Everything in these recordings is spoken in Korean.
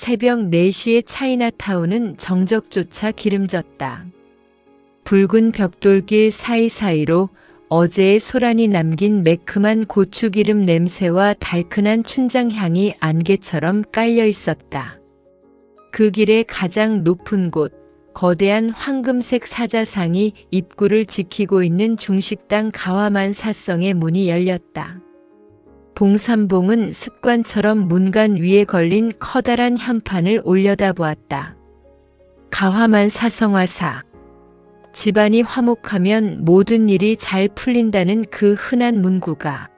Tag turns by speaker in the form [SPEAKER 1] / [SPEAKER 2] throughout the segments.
[SPEAKER 1] 새벽 4시의 차이나타운은 정적조차 기름졌다. 붉은 벽돌길 사이사이로 어제의 소란이 남긴 매큼한 고추기름 냄새와 달큰한 춘장향이 안개처럼 깔려 있었다. 그 길의 가장 높은 곳, 거대한 황금색 사자상이 입구를 지키고 있는 중식당 가와만 사성의 문이 열렸다. 봉삼봉은 습관처럼 문간 위에 걸린 커다란 현판을 올려다보았다. 가와만 사성화사. 집안이 화목하면 모든 일이 잘 풀린다는 그 흔한 문구가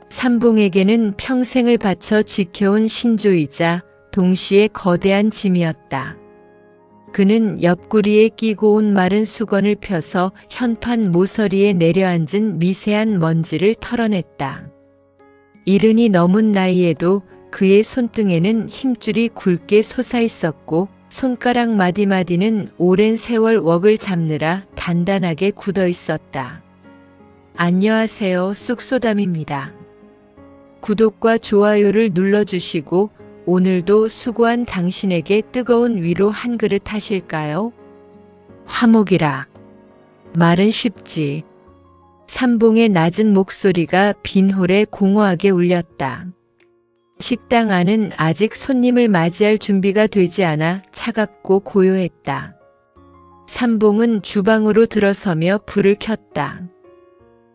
[SPEAKER 1] 삼봉에게는 평생을 바쳐 지켜온 신조이자 동시에 거대한 짐이었다. 그는 옆구리에 끼고 온 마른 수건을 펴서 현판 모서리에 내려앉은 미세한 먼지를 털어냈다. 70이 넘은 나이에도 그의 손등에는 힘줄이 굵게 솟아있었고 손가락 마디마디는 오랜 세월 웍을 잡느라 단단하게 굳어 있었다. 안녕하세요, 쑥소담입니다. 구독과 좋아요를 눌러주시고 오늘도 수고한 당신에게 뜨거운 위로 한 그릇 하실까요? 화목이라. 말은 쉽지. 삼봉의 낮은 목소리가 빈 홀에 공허하게 울렸다. 식당 안은 아직 손님을 맞이할 준비가 되지 않아 차갑고 고요했다. 삼봉은 주방으로 들어서며 불을 켰다.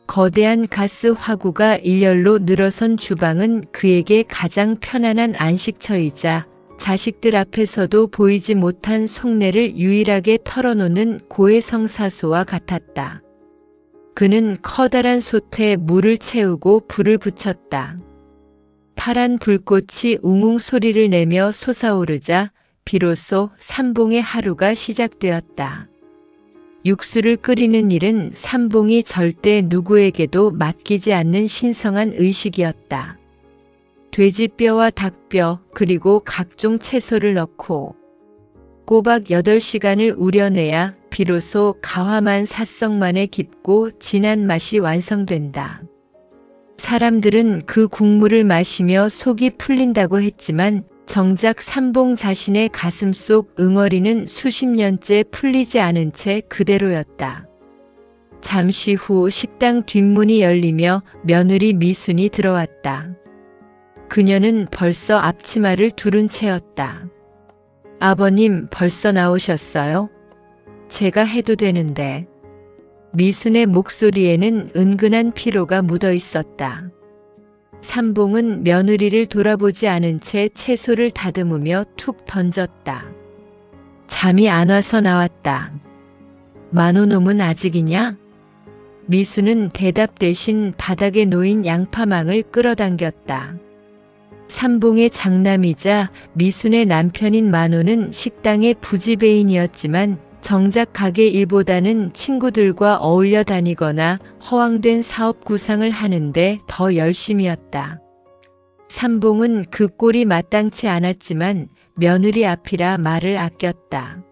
[SPEAKER 1] 거대한 가스 화구가 일렬로 늘어선 주방은 그에게 가장 편안한 안식처이자 자식들 앞에서도 보이지 못한 속내를 유일하게 털어놓는 고해성사소와 같았다. 그는 커다란 솥에 물을 채우고 불을 붙였다. 파란 불꽃이 웅웅 소리를 내며 솟아오르자 비로소 삼봉의 하루가 시작되었다. 육수를 끓이는 일은 삼봉이 절대 누구에게도 맡기지 않는 신성한 의식이었다. 돼지뼈와 닭뼈 그리고 각종 채소를 넣고 꼬박 8시간을 우려내야 비로소 가화만 사성만의 깊고 진한 맛이 완성된다. 사람들은 그 국물을 마시며 속이 풀린다고 했지만 정작 삼봉 자신의 가슴 속 응어리는 수십 년째 풀리지 않은 채 그대로였다. 잠시 후 식당 뒷문이 열리며 며느리 미순이 들어왔다. 그녀는 벌써 앞치마를 두른 채였다. 아버님 벌써 나오셨어요? 제가 해도 되는데. 미순의 목소리에는 은근한 피로가 묻어 있었다. 삼봉은 며느리를 돌아보지 않은 채 채소를 다듬으며 툭 던졌다. 잠이 안 와서 나왔다. 만호놈은 아직이냐? 미순은 대답 대신 바닥에 놓인 양파망을 끌어당겼다. 삼봉의 장남이자 미순의 남편인 만호는 식당의 부지배인이었지만 정작 가게 일보다는 친구들과 어울려 다니거나 허황된 사업 구상을 하는데 더 열심이었다. 삼봉은 그 꼴이 마땅치 않았지만 며느리 앞이라 말을 아꼈다.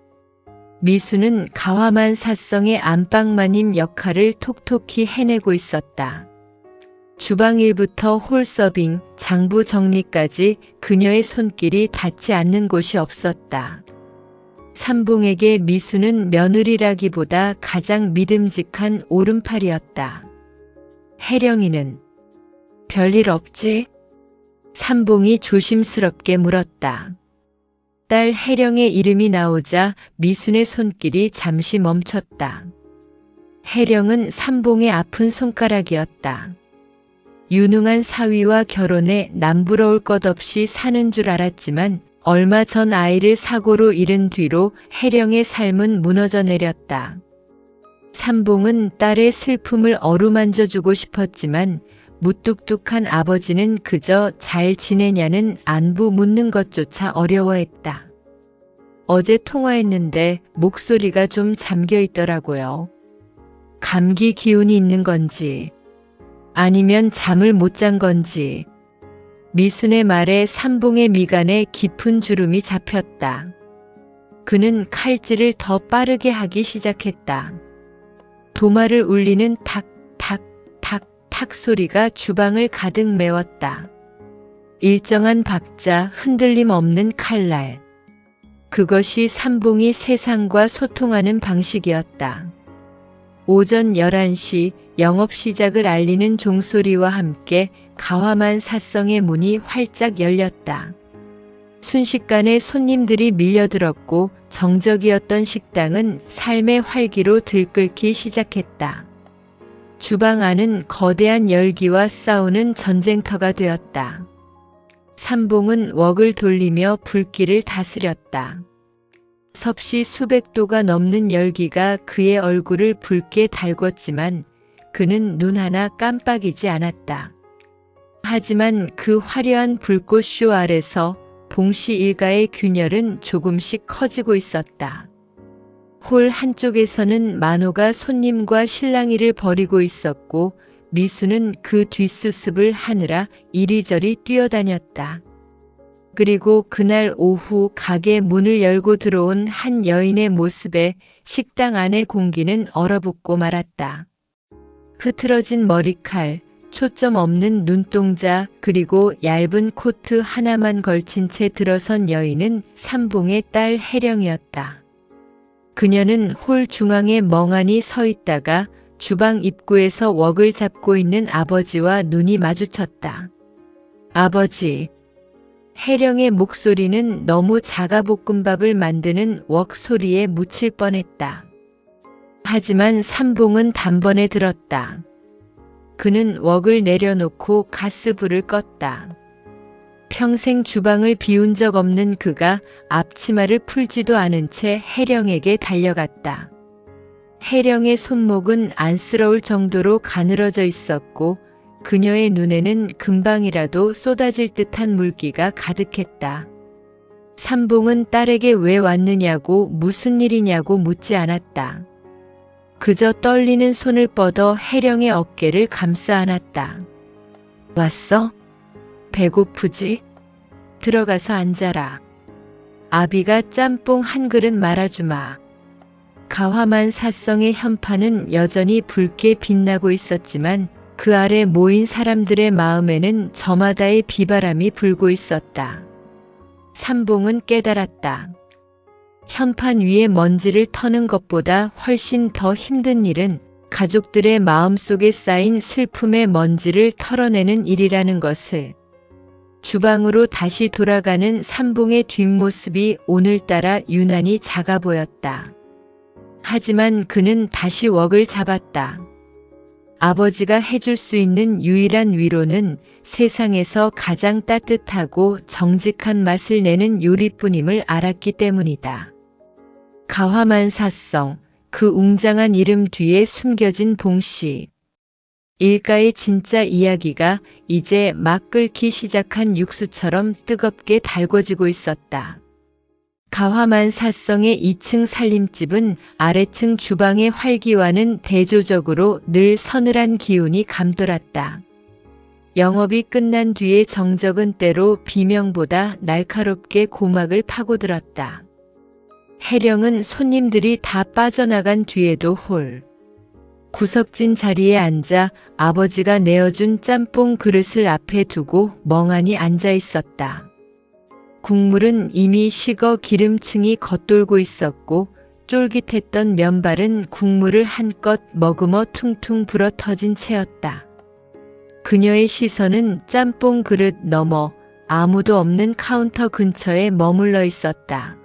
[SPEAKER 1] 미수는 가화만 사성의 안방마님 역할을 톡톡히 해내고 있었다. 주방 일부터 홀서빙, 장부 정리까지 그녀의 손길이 닿지 않는 곳이 없었다. 삼봉에게 미수는 며느리라기보다 가장 믿음직한 오른팔이었다. 혜령이는 별일 없지? 삼봉이 조심스럽게 물었다. 딸 혜령의 이름이 나오자 미순의 손길이 잠시 멈췄다. 혜령은 삼봉의 아픈 손가락이었다. 유능한 사위와 결혼해 남부러울 것 없이 사는 줄 알았지만 얼마 전 아이를 사고로 잃은 뒤로 혜령의 삶은 무너져 내렸다. 삼봉은 딸의 슬픔을 어루만져주고 싶었지만 무뚝뚝한 아버지는 그저 잘 지내냐는 안부 묻는 것조차 어려워했다. 어제 통화했는데 목소리가 좀 잠겨 있더라고요. 감기 기운이 있는 건지 아니면 잠을 못 잔 건지. 미순의 말에 삼봉의 미간에 깊은 주름이 잡혔다. 그는 칼질을 더 빠르게 하기 시작했다. 도마를 울리는 탁, 탁, 탁, 탁 소리가 주방을 가득 메웠다. 일정한 박자, 흔들림 없는 칼날. 그것이 삼봉이 세상과 소통하는 방식이었다. 오전 11시 영업 시작을 알리는 종소리와 함께 가화만 사성의 문이 활짝 열렸다. 순식간에 손님들이 밀려들었고 정적이었던 식당은 삶의 활기로 들끓기 시작했다. 주방 안은 거대한 열기와 싸우는 전쟁터가 되었다. 삼봉은 웍을 돌리며 불길을 다스렸다. 섭씨 수백 도가 넘는 열기가 그의 얼굴을 붉게 달궜지만 그는 눈 하나 깜빡이지 않았다. 하지만 그 화려한 불꽃쇼 아래서 봉씨 일가의 균열은 조금씩 커지고 있었다. 홀 한쪽에서는 만호가 손님과 실랑이를 벌이고 있었고 미수는 그 뒷수습을 하느라 이리저리 뛰어다녔다. 그리고 그날 오후 가게 문을 열고 들어온 한 여인의 모습에 식당 안의 공기는 얼어붙고 말았다. 흐트러진 머리칼, 초점 없는 눈동자, 그리고 얇은 코트 하나만 걸친 채 들어선 여인은 삼봉의 딸 혜령이었다. 그녀는 홀 중앙에 멍하니 서 있다가 주방 입구에서 웍을 잡고 있는 아버지와 눈이 마주쳤다. 아버지. 혜령의 목소리는 너무 작아 볶음밥을 만드는 웍 소리에 묻힐 뻔했다. 하지만 삼봉은 단번에 들었다. 그는 웍을 내려놓고 가스불을 껐다. 평생 주방을 비운 적 없는 그가 앞치마를 풀지도 않은 채 혜령에게 달려갔다. 혜령의 손목은 안쓰러울 정도로 가늘어져 있었고 그녀의 눈에는 금방이라도 쏟아질 듯한 물기가 가득했다. 삼봉은 딸에게 왜 왔느냐고 무슨 일이냐고 묻지 않았다. 그저 떨리는 손을 뻗어 혜령의 어깨를 감싸 안았다. 왔어? 배고프지? 들어가서 앉아라. 아비가 짬뽕 한 그릇 말아주마. 가화만 사성의 현판은 여전히 붉게 빛나고 있었지만 그 아래 모인 사람들의 마음에는 저마다의 비바람이 불고 있었다. 삼봉은 깨달았다. 현판 위에 먼지를 터는 것보다 훨씬 더 힘든 일은 가족들의 마음속에 쌓인 슬픔의 먼지를 털어내는 일이라는 것을. 주방으로 다시 돌아가는 삼봉의 뒷모습이 오늘따라 유난히 작아 보였다. 하지만 그는 다시 웍을 잡았다. 아버지가 해줄 수 있는 유일한 위로는 세상에서 가장 따뜻하고 정직한 맛을 내는 요리뿐임을 알았기 때문이다. 가화만 사성, 그 웅장한 이름 뒤에 숨겨진 봉씨. 일가의 진짜 이야기가 이제 막 끓기 시작한 육수처럼 뜨겁게 달궈지고 있었다. 가화만 사성의 2층 살림집은 아래층 주방의 활기와는 대조적으로 늘 서늘한 기운이 감돌았다. 영업이 끝난 뒤의 정적은 때로 비명보다 날카롭게 고막을 파고들었다. 혜령은 손님들이 다 빠져나간 뒤에도 홀 구석진 자리에 앉아 아버지가 내어준 짬뽕 그릇을 앞에 두고 멍하니 앉아 있었다. 국물은 이미 식어 기름층이 겉돌고 있었고 쫄깃했던 면발은 국물을 한껏 머금어 퉁퉁 불어터진 채였다. 그녀의 시선은 짬뽕 그릇 너머 아무도 없는 카운터 근처에 머물러 있었다.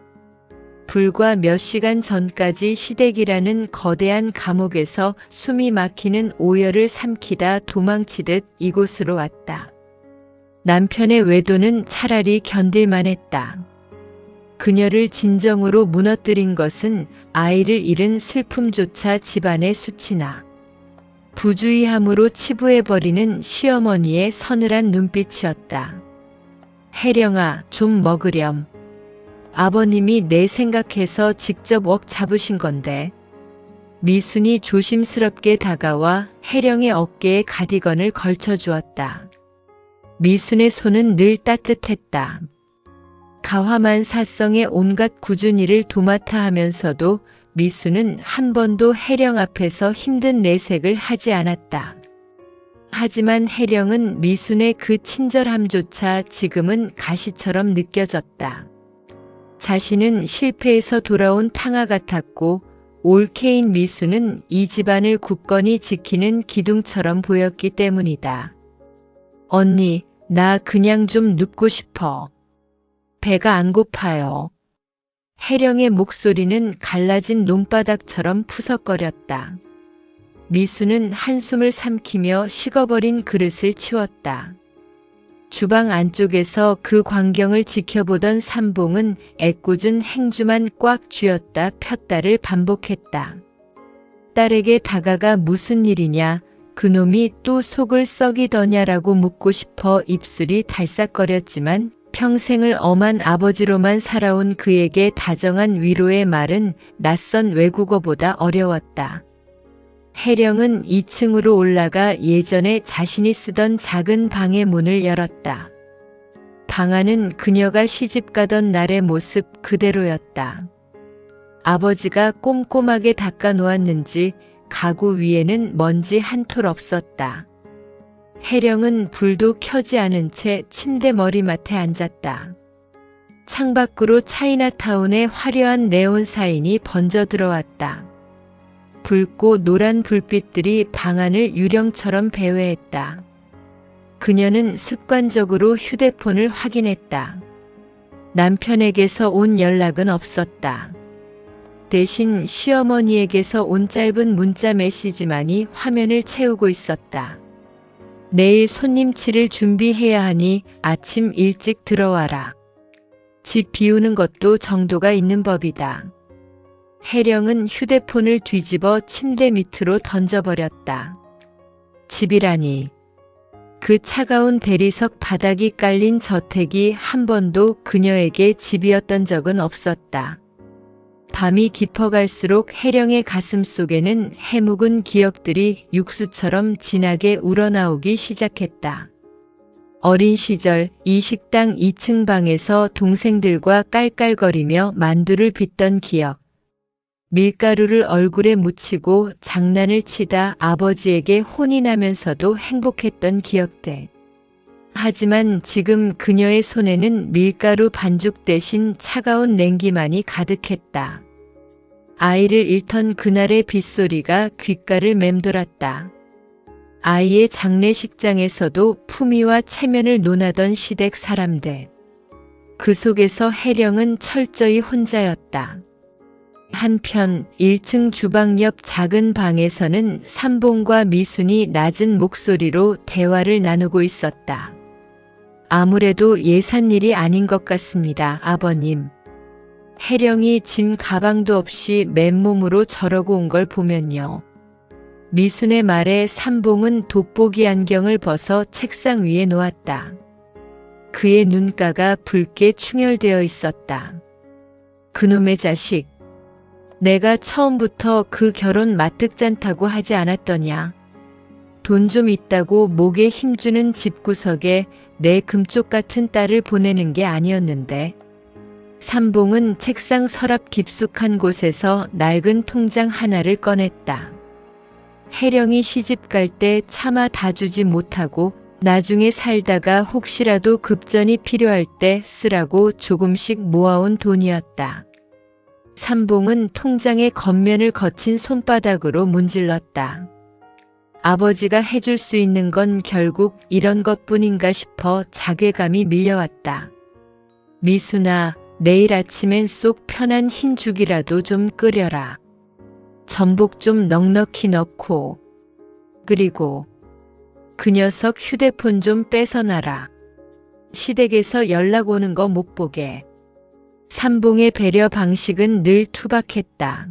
[SPEAKER 1] 불과 몇 시간 전까지 시댁이라는 거대한 감옥에서 숨이 막히는 오열을 삼키다 도망치듯 이곳으로 왔다. 남편의 외도는 차라리 견딜만 했다. 그녀를 진정으로 무너뜨린 것은 아이를 잃은 슬픔조차 집안에 수치나 부주의함으로 치부해버리는 시어머니의 서늘한 눈빛이었다. 혜령아, 좀 먹으렴. 아버님이 내 생각해서 직접 웍 잡으신 건데. 미순이 조심스럽게 다가와 혜령의 어깨에 가디건을 걸쳐주었다. 미순의 손은 늘 따뜻했다. 가화만 사성의 온갖 꾸준히 일을 도맡아 하면서도 미수는 한 번도 혜령 앞에서 힘든 내색을 하지 않았다. 하지만 혜령은 미순의 그 친절함조차 지금은 가시처럼 느껴졌다. 자신은 실패해서 돌아온 탕아 같았고 올케인 미순은 이 집안을 굳건히 지키는 기둥처럼 보였기 때문이다. 언니, 나 그냥 좀 눕고 싶어. 배가 안 고파요. 혜령의 목소리는 갈라진 논바닥처럼 푸석거렸다. 미수는 한숨을 삼키며 식어버린 그릇을 치웠다. 주방 안쪽에서 그 광경을 지켜보던 삼봉은 애꿎은 행주만 꽉 쥐었다 폈다를 반복했다. 딸에게 다가가 무슨 일이냐, 그놈이 또 속을 썩이더냐라고 묻고 싶어 입술이 달싹거렸지만 평생을 엄한 아버지로만 살아온 그에게 다정한 위로의 말은 낯선 외국어보다 어려웠다. 혜령은 2층으로 올라가 예전에 자신이 쓰던 작은 방의 문을 열었다. 방 안은 그녀가 시집가던 날의 모습 그대로였다. 아버지가 꼼꼼하게 닦아 놓았는지 가구 위에는 먼지 한 톨 없었다. 혜령은 불도 켜지 않은 채 침대 머리맡에 앉았다. 창밖으로 차이나타운의 화려한 네온 사인이 번져 들어왔다. 붉고 노란 불빛들이 방 안을 유령처럼 배회했다. 그녀는 습관적으로 휴대폰을 확인했다. 남편에게서 온 연락은 없었다. 대신 시어머니에게서 온 짧은 문자 메시지만이 화면을 채우고 있었다. 내일 손님치를 준비해야 하니 아침 일찍 들어와라. 집 비우는 것도 정도가 있는 법이다. 혜령은 휴대폰을 뒤집어 침대 밑으로 던져버렸다. 집이라니. 그 차가운 대리석 바닥이 깔린 저택이 한 번도 그녀에게 집이었던 적은 없었다. 밤이 깊어갈수록 혜령의 가슴 속에는 해묵은 기억들이 육수처럼 진하게 우러나오기 시작했다. 어린 시절 이 식당 2층 방에서 동생들과 깔깔거리며 만두를 빚던 기억. 밀가루를 얼굴에 묻히고 장난을 치다 아버지에게 혼이 나면서도 행복했던 기억들. 하지만 지금 그녀의 손에는 밀가루 반죽 대신 차가운 냉기만이 가득했다. 아이를 잃던 그날의 빗소리가 귓가를 맴돌았다. 아이의 장례식장에서도 품위와 체면을 논하던 시댁 사람들. 그 속에서 혜령은 철저히 혼자였다. 한편 1층 주방 옆 작은 방에서는 삼봉과 미순이 낮은 목소리로 대화를 나누고 있었다. 아무래도 예산일이 아닌 것 같습니다, 아버님. 혜령이 짐 가방도 없이 맨몸으로 저러고 온 걸 보면요. 미순의 말에 삼봉은 돋보기 안경을 벗어 책상 위에 놓았다. 그의 눈가가 붉게 충혈되어 있었다. 그놈의 자식. 내가 처음부터 그 결혼 마뜩짠다고 하지 않았더냐. 돈 좀 있다고 목에 힘주는 집구석에 내 금쪽 같은 딸을 보내는 게 아니었는데. 삼봉은 책상 서랍 깊숙한 곳에서 낡은 통장 하나를 꺼냈다. 혜령이 시집 갈 때 차마 다 주지 못하고 나중에 살다가 혹시라도 급전이 필요할 때 쓰라고 조금씩 모아온 돈이었다. 삼봉은 통장의 겉면을 거친 손바닥으로 문질렀다. 아버지가 해줄 수 있는 건 결국 이런 것뿐인가 싶어 자괴감이 밀려왔다. 미순아, 내일 아침엔 쏙 편한 흰죽이라도 좀 끓여라. 전복 좀 넉넉히 넣고. 그리고 그 녀석 휴대폰 좀 뺏어놔라. 시댁에서 연락 오는 거 못 보게. 삼봉의 배려 방식은 늘 투박했다.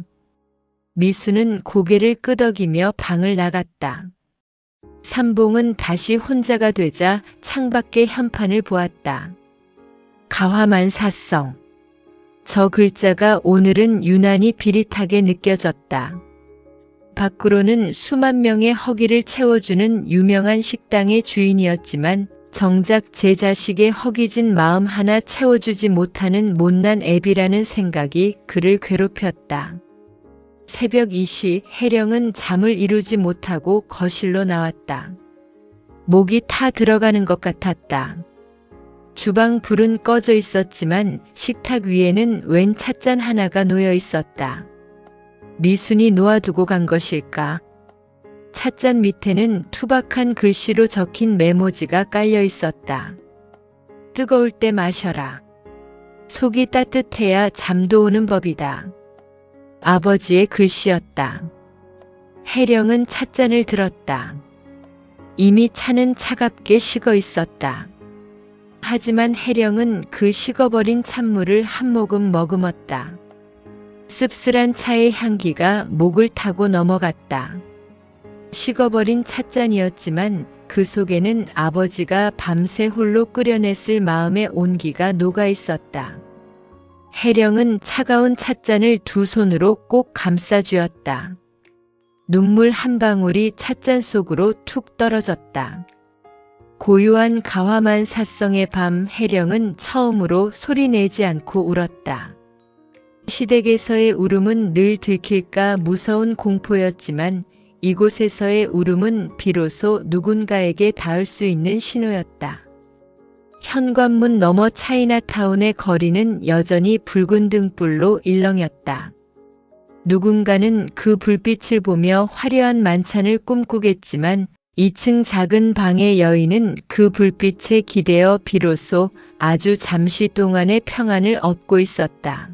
[SPEAKER 1] 미수는 고개를 끄덕이며 방을 나갔다. 삼봉은 다시 혼자가 되자 창밖의 현판을 보았다. 가화만사성. 저 글자가 오늘은 유난히 비릿하게 느껴졌다. 밖으로는 수만 명의 허기를 채워주는 유명한 식당의 주인이었지만 정작 제 자식의 허기진 마음 하나 채워주지 못하는 못난 애비라는 생각이 그를 괴롭혔다. 새벽 2시 혜령은 잠을 이루지 못하고 거실로 나왔다. 목이 타 들어가는 것 같았다. 주방 불은 꺼져 있었지만 식탁 위에는 웬 찻잔 하나가 놓여 있었다. 미순이 놓아두고 간 것일까? 찻잔 밑에는 투박한 글씨로 적힌 메모지가 깔려 있었다. 뜨거울 때 마셔라. 속이 따뜻해야 잠도 오는 법이다. 아버지의 글씨였다. 혜령은 찻잔을 들었다. 이미 차는 차갑게 식어 있었다. 하지만 혜령은 그 식어버린 찬물을 한 모금 머금었다. 씁쓸한 차의 향기가 목을 타고 넘어갔다. 식어버린 찻잔이었지만 그 속에는 아버지가 밤새 홀로 끓여냈을 마음의 온기가 녹아 있었다. 혜령은 차가운 찻잔을 두 손으로 꼭 감싸쥐었다. 눈물 한 방울이 찻잔 속으로 툭 떨어졌다. 고요한 가화만 사성의 밤 혜령은 처음으로 소리내지 않고 울었다. 시댁에서의 울음은 늘 들킬까 무서운 공포였지만 이곳에서의 울음은 비로소 누군가에게 닿을 수 있는 신호였다. 현관문 너머 차이나타운의 거리는 여전히 붉은 등불로 일렁였다. 누군가는 그 불빛을 보며 화려한 만찬을 꿈꾸겠지만 2층 작은 방의 여인은 그 불빛에 기대어 비로소 아주 잠시 동안의 평안을 얻고 있었다.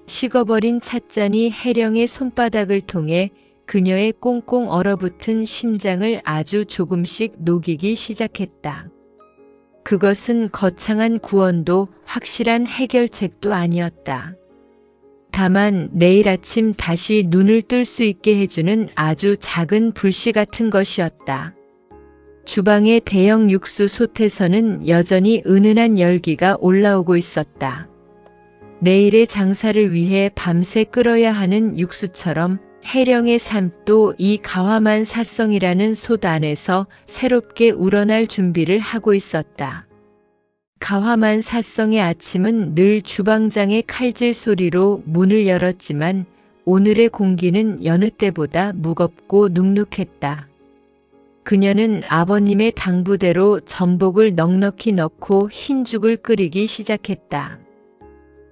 [SPEAKER 1] 식어버린 찻잔이 혜령의 손바닥을 통해 그녀의 꽁꽁 얼어붙은 심장을 아주 조금씩 녹이기 시작했다. 그것은 거창한 구원도 확실한 해결책도 아니었다. 다만 내일 아침 다시 눈을 뜰 수 있게 해주는 아주 작은 불씨 같은 것이었다. 주방의 대형 육수 솥에서는 여전히 은은한 열기가 올라오고 있었다. 내일의 장사를 위해 밤새 끓어야 하는 육수처럼 혜령의 삶도 이 가화만 사성이라는 솥 안에서 새롭게 우러날 준비를 하고 있었다. 가화만 사성의 아침은 늘 주방장의 칼질 소리로 문을 열었지만 오늘의 공기는 여느 때보다 무겁고 눅눅했다. 그녀는 아버님의 당부대로 전복을 넉넉히 넣고 흰죽을 끓이기 시작했다.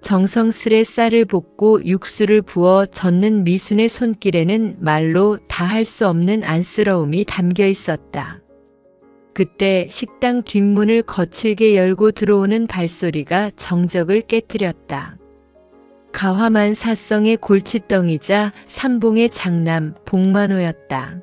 [SPEAKER 1] 정성스레 쌀을 볶고 육수를 부어 젓는 미순의 손길에는 말로 다 할 수 없는 안쓰러움이 담겨 있었다. 그때 식당 뒷문을 거칠게 열고 들어오는 발소리가 정적을 깨뜨렸다. 가화만 사성의 골칫덩이자 삼봉의 장남 복만호였다.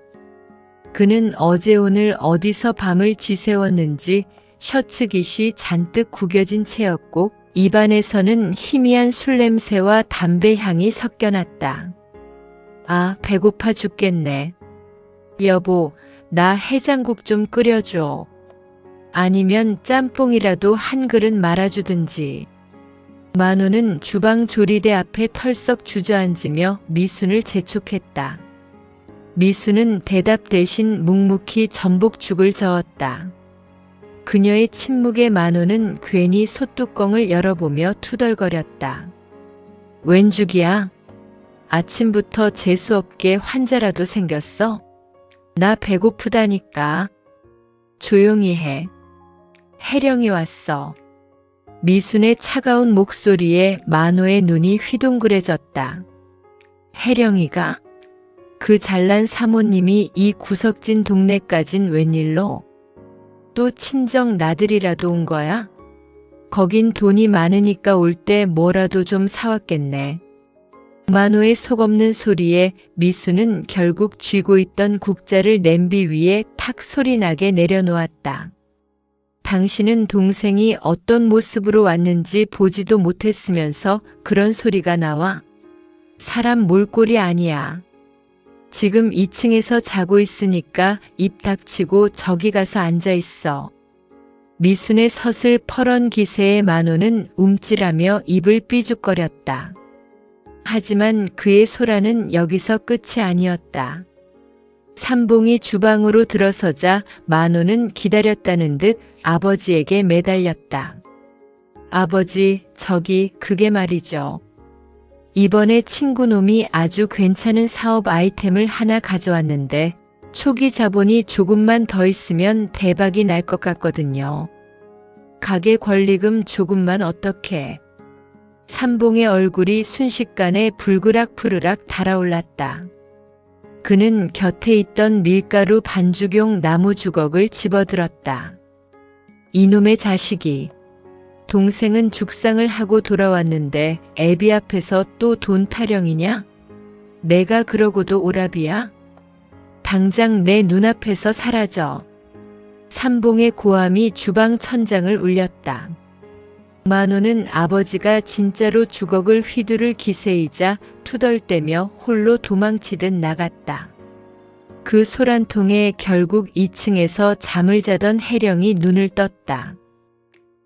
[SPEAKER 1] 그는 어제 오늘 어디서 밤을 지새웠는지 셔츠 깃이 잔뜩 구겨진 채였고 입안에서는 희미한 술 냄새와 담배 향이 섞여났다. 아, 배고파 죽겠네. 여보, 나 해장국 좀 끓여줘. 아니면 짬뽕이라도 한 그릇 말아주든지. 만호는 주방 조리대 앞에 털썩 주저앉으며 미순을 재촉했다. 미순은 대답 대신 묵묵히 전복죽을 저었다. 그녀의 침묵에 만호는 괜히 솥뚜껑을 열어보며 투덜거렸다. 웬 죽이야? 아침부터 재수없게 환자라도 생겼어? 나 배고프다니까. 조용히 해. 혜령이 왔어. 미순의 차가운 목소리에 만호의 눈이 휘둥그레졌다. 혜령이가? 그 잘난 사모님이 이 구석진 동네까진 웬일로? 또 친정 나들이라도 온 거야? 거긴 돈이 많으니까 올 때 뭐라도 좀 사왔겠네. 만호의 속없는 소리에 미수는 결국 쥐고 있던 국자를 냄비 위에 탁 소리나게 내려놓았다. 당신은 동생이 어떤 모습으로 왔는지 보지도 못했으면서 그런 소리가 나와? 사람 몰골이 아니야. 지금 2층에서 자고 있으니까 입 닥치고 저기 가서 앉아 있어. 미순의 서슬 퍼런 기세에 만호는 움찔하며 입을 삐죽거렸다. 하지만 그의 소란은 여기서 끝이 아니었다. 삼봉이 주방으로 들어서자 만호는 기다렸다는 듯 아버지에게 매달렸다. 아버지, 저기 그게 말이죠. 이번에 친구놈이 아주 괜찮은 사업 아이템을 하나 가져왔는데 초기 자본이 조금만 더 있으면 대박이 날 것 같거든요. 가게 권리금 조금만 어떻게. 삼봉의 얼굴이 순식간에 불그락푸르락 달아올랐다. 그는 곁에 있던 밀가루 반죽용 나무 주걱을 집어들었다. 이놈의 자식이. 동생은 죽상을 하고 돌아왔는데 애비 앞에서 또 돈 타령이냐? 내가 그러고도 오라비야? 당장 내 눈앞에서 사라져. 삼봉의 고함이 주방 천장을 울렸다. 만호는 아버지가 진짜로 주걱을 휘두를 기세이자 투덜대며 홀로 도망치듯 나갔다. 그 소란통에 결국 2층에서 잠을 자던 혜령이 눈을 떴다.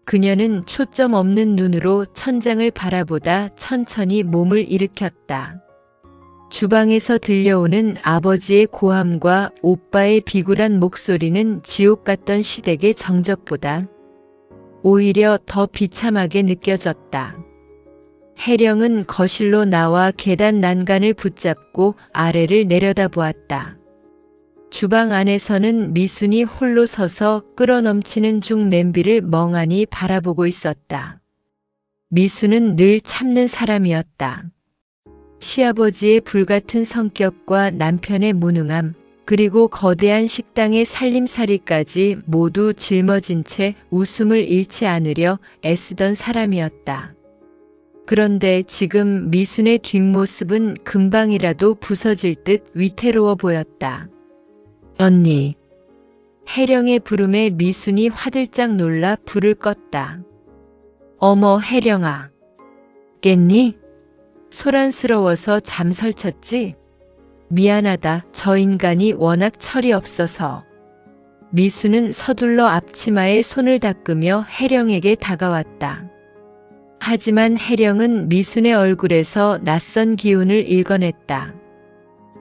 [SPEAKER 1] 그녀는 초점 없는 눈으로 천장을 바라보다 천천히 몸을 일으켰다. 주방에서 들려오는 아버지의 고함과 오빠의 비굴한 목소리는 지옥 같던 시댁의 정적보다 오히려 더 비참하게 느껴졌다. 혜령은 거실로 나와 계단 난간을 붙잡고 아래를 내려다보았다. 주방 안에서는 미순이 홀로 서서 끓어넘치는 죽 냄비를 멍하니 바라보고 있었다. 미순은 늘 참는 사람이었다. 시아버지의 불같은 성격과 남편의 무능함, 그리고 거대한 식당의 살림살이까지 모두 짊어진 채 웃음을 잃지 않으려 애쓰던 사람이었다. 그런데 지금 미순의 뒷모습은 금방이라도 부서질 듯 위태로워 보였다. 언니. 혜령의 부름에 미순이 화들짝 놀라 불을 껐다. 어머 혜령아. 깼니? 소란스러워서 잠설쳤지? 미안하다. 저 인간이 워낙 철이 없어서. 미수는 서둘러 앞치마에 손을 닦으며 혜령에게 다가왔다. 하지만 혜령은 미순의 얼굴에서 낯선 기운을 읽어냈다.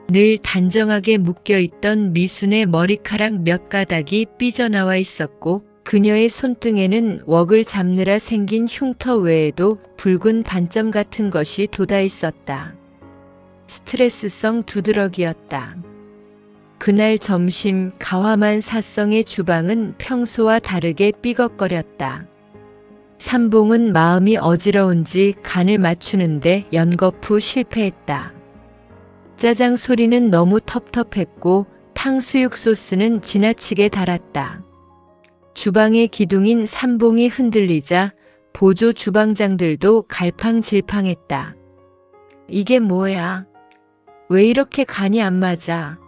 [SPEAKER 1] 늘 단정하게 묶여있던 미순의 머리카락 몇 가닥이 삐져나와 있었고 그녀의 손등에는 웍을 잡느라 생긴 흉터 외에도 붉은 반점 같은 것이 돋아 있었다. 스트레스성 두드러기였다. 그날 점심 가화만 사성의 주방은 평소와 다르게 삐걱거렸다. 삼봉은 마음이 어지러운지 간을 맞추는데 연거푸 실패했다. 짜장 소리는 너무 텁텁했고 탕수육 소스는 지나치게 달았다. 주방의 기둥인 삼봉이 흔들리자 보조 주방장들도 갈팡질팡했다. 이게 뭐야? 왜 이렇게 간이 안 맞아?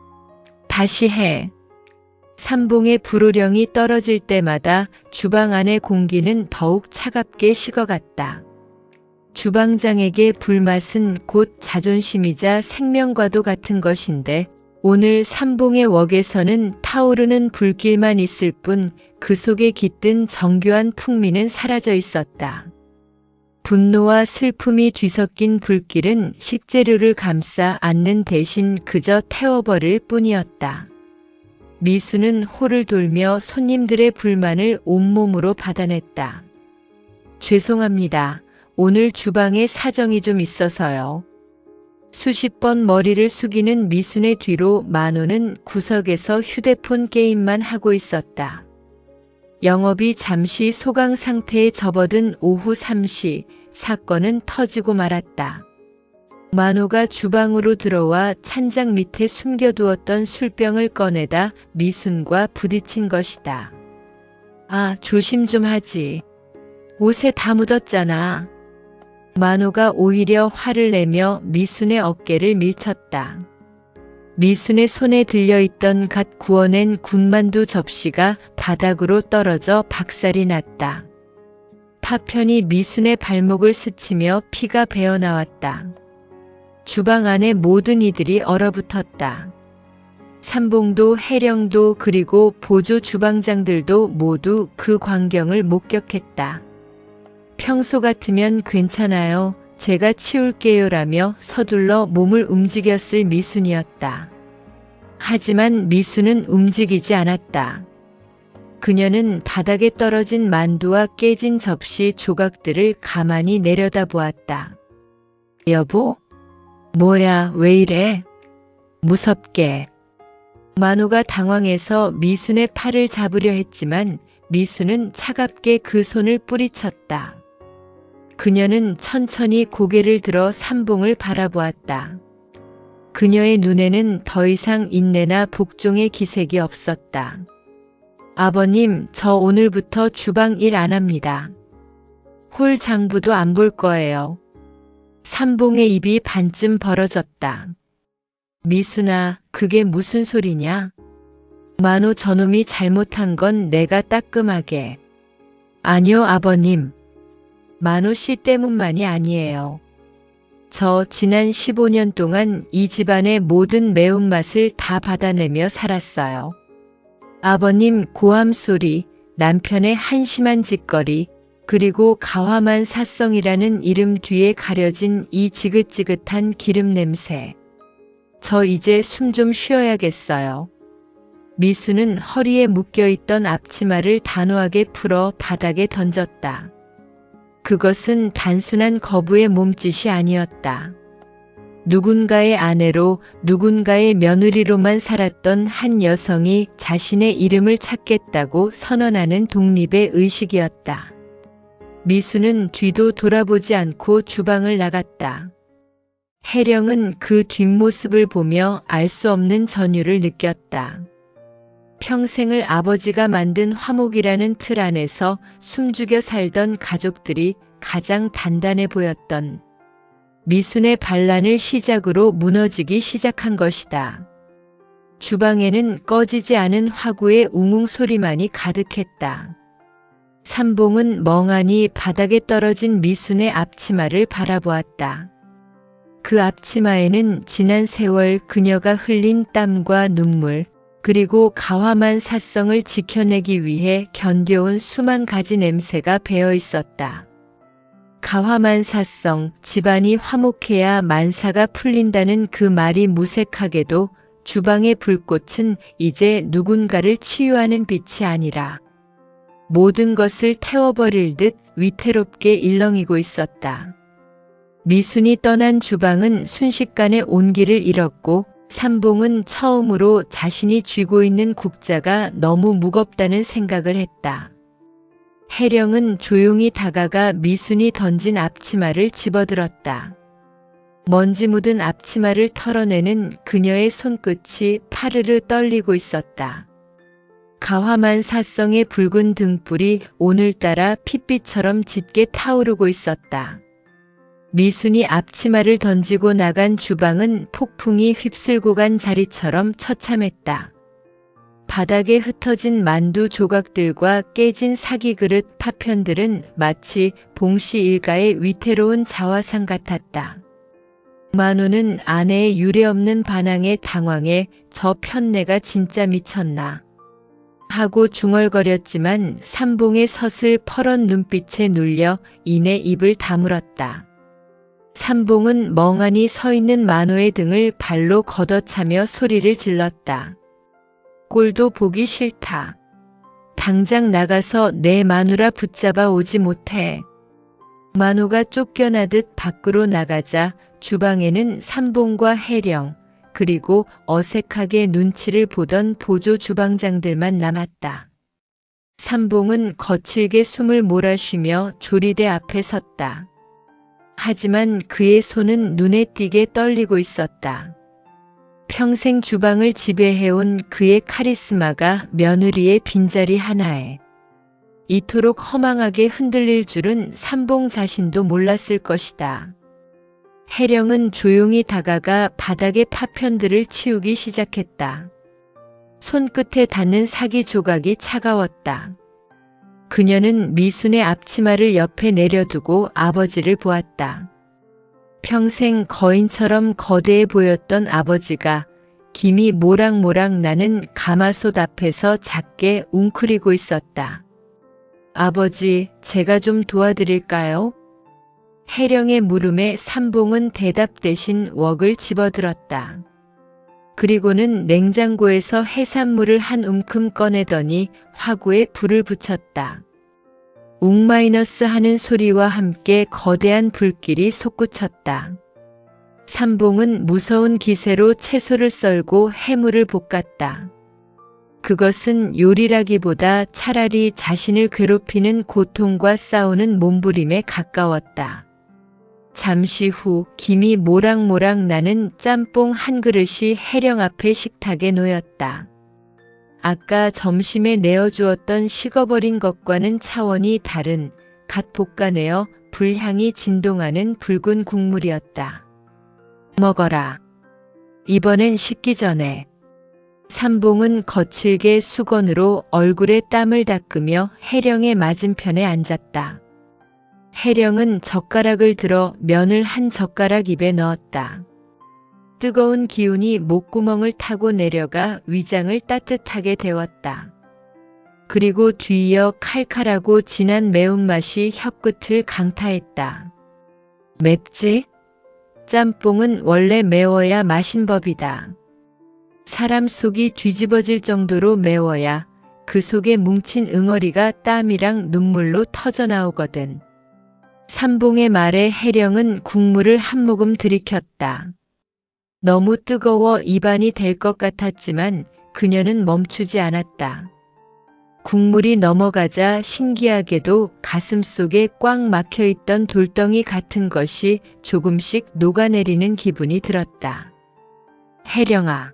[SPEAKER 1] 다시 해. 삼봉의 불호령이 떨어질 때마다 주방 안의 공기는 더욱 차갑게 식어갔다. 주방장에게 불맛은 곧 자존심이자 생명과도 같은 것인데 오늘 삼봉의 웍에서는 타오르는 불길만 있을 뿐 그 속에 깃든 정교한 풍미는 사라져 있었다. 분노와 슬픔이 뒤섞인 불길은 식재료를 감싸 안는 대신 그저 태워버릴 뿐이었다. 미수는 홀을 돌며 손님들의 불만을 온몸으로 받아냈다. 죄송합니다. 오늘 주방에 사정이 좀 있어서요. 수십 번 머리를 숙이는 미순의 뒤로 만호는 구석에서 휴대폰 게임만 하고 있었다. 영업이 잠시 소강 상태에 접어든 오후 3시 사건은 터지고 말았다. 만호가 주방으로 들어와 찬장 밑에 숨겨두었던 술병을 꺼내다 미순과 부딪힌 것이다. 아, 조심 좀 하지. 옷에 다 묻었잖아. 만호가 오히려 화를 내며 미순의 어깨를 밀쳤다. 미순의 손에 들려있던 갓 구워낸 군만두 접시가 바닥으로 떨어져 박살이 났다. 파편이 미순의 발목을 스치며 피가 배어나왔다. 주방 안에 모든 이들이 얼어붙었다. 삼봉도 혜령도 그리고 보조 주방장들도 모두 그 광경을 목격했다. 평소 같으면 괜찮아요. 제가 치울게요라며 서둘러 몸을 움직였을 미순이었다. 하지만 미순은 움직이지 않았다. 그녀는 바닥에 떨어진 만두와 깨진 접시 조각들을 가만히 내려다보았다. 여보? 뭐야, 왜 이래? 무섭게. 만호가 당황해서 미순의 팔을 잡으려 했지만 미순은 차갑게 그 손을 뿌리쳤다. 그녀는 천천히 고개를 들어 삼봉을 바라보았다. 그녀의 눈에는 더 이상 인내나 복종의 기색이 없었다. 아버님, 저 오늘부터 주방 일 안 합니다. 홀 장부도 안 볼 거예요. 삼봉의 입이 반쯤 벌어졌다. 미순아, 그게 무슨 소리냐? 만호 저놈이 잘못한 건 내가 따끔하게. 아니요, 아버님. 만호 씨 때문만이 아니에요. 저 지난 15년 동안 이 집안의 모든 매운맛을 다 받아내며 살았어요. 아버님 고함 소리, 남편의 한심한 짓거리, 그리고 가화만 사성이라는 이름 뒤에 가려진 이 지긋지긋한 기름 냄새. 저 이제 숨 좀 쉬어야겠어요. 미수는 허리에 묶여있던 앞치마를 단호하게 풀어 바닥에 던졌다. 그것은 단순한 거부의 몸짓이 아니었다. 누군가의 아내로 누군가의 며느리로만 살았던 한 여성이 자신의 이름을 찾겠다고 선언하는 독립의 의식이었다. 미수는 뒤도 돌아보지 않고 주방을 나갔다. 혜령은 그 뒷모습을 보며 알 수 없는 전율을 느꼈다. 평생을 아버지가 만든 화목이라는 틀 안에서 숨죽여 살던 가족들이 가장 단단해 보였던 미순의 반란을 시작으로 무너지기 시작한 것이다. 주방에는 꺼지지 않은 화구의 웅웅 소리만이 가득했다. 삼봉은 멍하니 바닥에 떨어진 미순의 앞치마를 바라보았다. 그 앞치마에는 지난 세월 그녀가 흘린 땀과 눈물, 그리고 가화만 사성을 지켜내기 위해 견뎌온 수만 가지 냄새가 배어 있었다. 가화만 사성, 집안이 화목해야 만사가 풀린다는 그 말이 무색하게도 주방의 불꽃은 이제 누군가를 치유하는 빛이 아니라 모든 것을 태워버릴 듯 위태롭게 일렁이고 있었다. 미순이 떠난 주방은 순식간에 온기를 잃었고 삼봉은 처음으로 자신이 쥐고 있는 국자가 너무 무겁다는 생각을 했다. 혜령은 조용히 다가가 미순이 던진 앞치마를 집어들었다. 먼지 묻은 앞치마를 털어내는 그녀의 손끝이 파르르 떨리고 있었다. 가화만 사성의 붉은 등불이 오늘따라 핏빛처럼 짙게 타오르고 있었다. 미순이 앞치마를 던지고 나간 주방은 폭풍이 휩쓸고 간 자리처럼 처참했다. 바닥에 흩어진 만두 조각들과 깨진 사기 그릇 파편들은 마치 봉씨 일가의 위태로운 자화상 같았다. 만호는 아내의 유례없는 반항에 당황해 저 편내가 진짜 미쳤나 하고 중얼거렸지만 삼봉의 서슬 퍼런 눈빛에 눌려 이내 입을 다물었다. 삼봉은 멍하니 서 있는 만호의 등을 발로 걷어차며 소리를 질렀다. 꼴도 보기 싫다. 당장 나가서 내 마누라 붙잡아 오지 못해. 만호가 쫓겨나듯 밖으로 나가자 주방에는 삼봉과 혜령, 그리고 어색하게 눈치를 보던 보조 주방장들만 남았다. 삼봉은 거칠게 숨을 몰아쉬며 조리대 앞에 섰다. 하지만 그의 손은 눈에 띄게 떨리고 있었다. 평생 주방을 지배해온 그의 카리스마가 며느리의 빈자리 하나에 이토록 허망하게 흔들릴 줄은 삼봉 자신도 몰랐을 것이다. 혜령은 조용히 다가가 바닥의 파편들을 치우기 시작했다. 손끝에 닿는 사기 조각이 차가웠다. 그녀는 미순의 앞치마를 옆에 내려두고 아버지를 보았다. 평생 거인처럼 거대해 보였던 아버지가 김이 모락모락 나는 가마솥 앞에서 작게 웅크리고 있었다. 아버지, 제가 좀 도와드릴까요? 혜령의 물음에 삼봉은 대답 대신 웍을 집어들었다. 그리고는 냉장고에서 해산물을 한 움큼 꺼내더니 화구에 불을 붙였다. 웅 마이너스 하는 소리와 함께 거대한 불길이 솟구쳤다. 삼봉은 무서운 기세로 채소를 썰고 해물을 볶았다. 그것은 요리라기보다 차라리 자신을 괴롭히는 고통과 싸우는 몸부림에 가까웠다. 잠시 후 김이 모락모락 나는 짬뽕 한 그릇이 해령 앞에 식탁에 놓였다. 아까 점심에 내어주었던 식어버린 것과는 차원이 다른 갓 볶아내어 불향이 진동하는 붉은 국물이었다. 먹어라. 이번엔 식기 전에. 삼봉은 거칠게 수건으로 얼굴에 땀을 닦으며 해령의 맞은편에 앉았다. 해령은 젓가락을 들어 면을 한 젓가락 입에 넣었다. 뜨거운 기운이 목구멍을 타고 내려가 위장을 따뜻하게 데웠다. 그리고 뒤이어 칼칼하고 진한 매운맛이 혀끝을 강타했다. 맵지? 짬뽕은 원래 매워야 맛인 법이다. 사람 속이 뒤집어질 정도로 매워야 그 속에 뭉친 응어리가 땀이랑 눈물로 터져나오거든. 삼봉의 말에 해령은 국물을 한 모금 들이켰다. 너무 뜨거워 입안이 될 것 같았지만 그녀는 멈추지 않았다. 국물이 넘어가자 신기하게도 가슴속에 꽉 막혀있던 돌덩이 같은 것이 조금씩 녹아내리는 기분이 들었다. 해령아,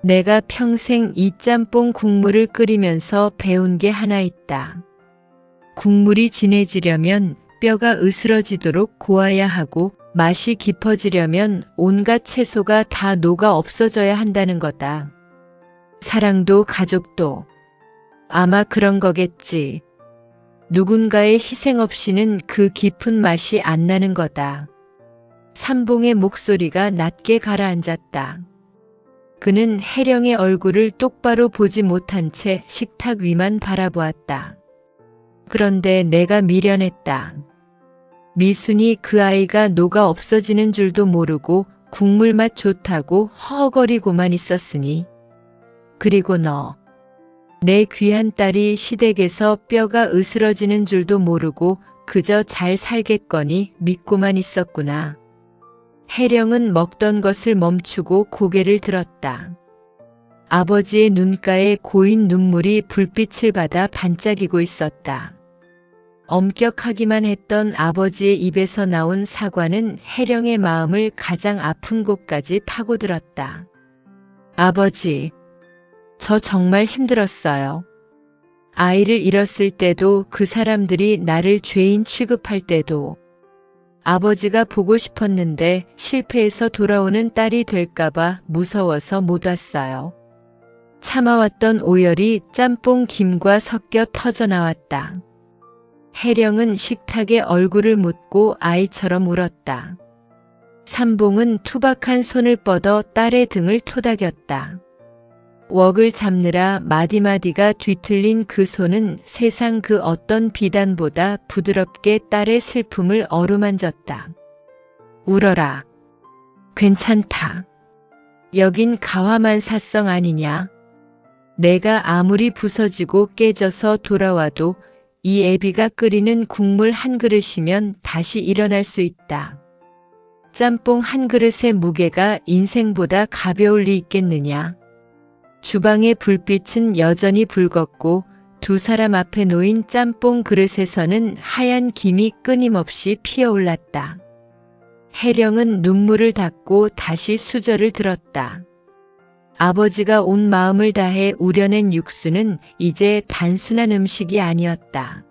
[SPEAKER 1] 내가 평생 이 짬뽕 국물을 끓이면서 배운 게 하나 있다. 국물이 진해지려면 뼈가 으스러지도록 고아야 하고 맛이 깊어지려면 온갖 채소가 다 녹아 없어져야 한다는 거다. 사랑도 가족도 아마 그런 거겠지. 누군가의 희생 없이는 그 깊은 맛이 안 나는 거다. 삼봉의 목소리가 낮게 가라앉았다. 그는 해령의 얼굴을 똑바로 보지 못한 채 식탁 위만 바라보았다. 그런데 내가 미련했다. 미순이 그 아이가 녹아 없어지는 줄도 모르고 국물 맛 좋다고 허허거리고만 있었으니. 그리고 너, 내 귀한 딸이 시댁에서 뼈가 으스러지는 줄도 모르고 그저 잘 살겠거니 믿고만 있었구나. 해령은 먹던 것을 멈추고 고개를 들었다. 아버지의 눈가에 고인 눈물이 불빛을 받아 반짝이고 있었다. 엄격하기만 했던 아버지의 입에서 나온 사과는 해령의 마음을 가장 아픈 곳까지 파고들었다. 아버지, 저 정말 힘들었어요. 아이를 잃었을 때도 그 사람들이 나를 죄인 취급할 때도 아버지가 보고 싶었는데 실패해서 돌아오는 딸이 될까봐 무서워서 못 왔어요. 참아왔던 오열이 짬뽕 김과 섞여 터져나왔다. 해령은 식탁에 얼굴을 묻고 아이처럼 울었다. 삼봉은 투박한 손을 뻗어 딸의 등을 토닥였다. 웍을 잡느라 마디마디가 뒤틀린 그 손은 세상 그 어떤 비단보다 부드럽게 딸의 슬픔을 어루만졌다. 울어라. 괜찮다. 여긴 가화만사성 아니냐. 내가 아무리 부서지고 깨져서 돌아와도 이 애비가 끓이는 국물 한 그릇이면 다시 일어날 수 있다. 짬뽕 한 그릇의 무게가 인생보다 가벼울 리 있겠느냐. 주방의 불빛은 여전히 붉었고 두 사람 앞에 놓인 짬뽕 그릇에서는 하얀 김이 끊임없이 피어올랐다. 해령은 눈물을 닦고 다시 수저를 들었다. 아버지가 온 마음을 다해 우려낸 육수는 이제 단순한 음식이 아니었다.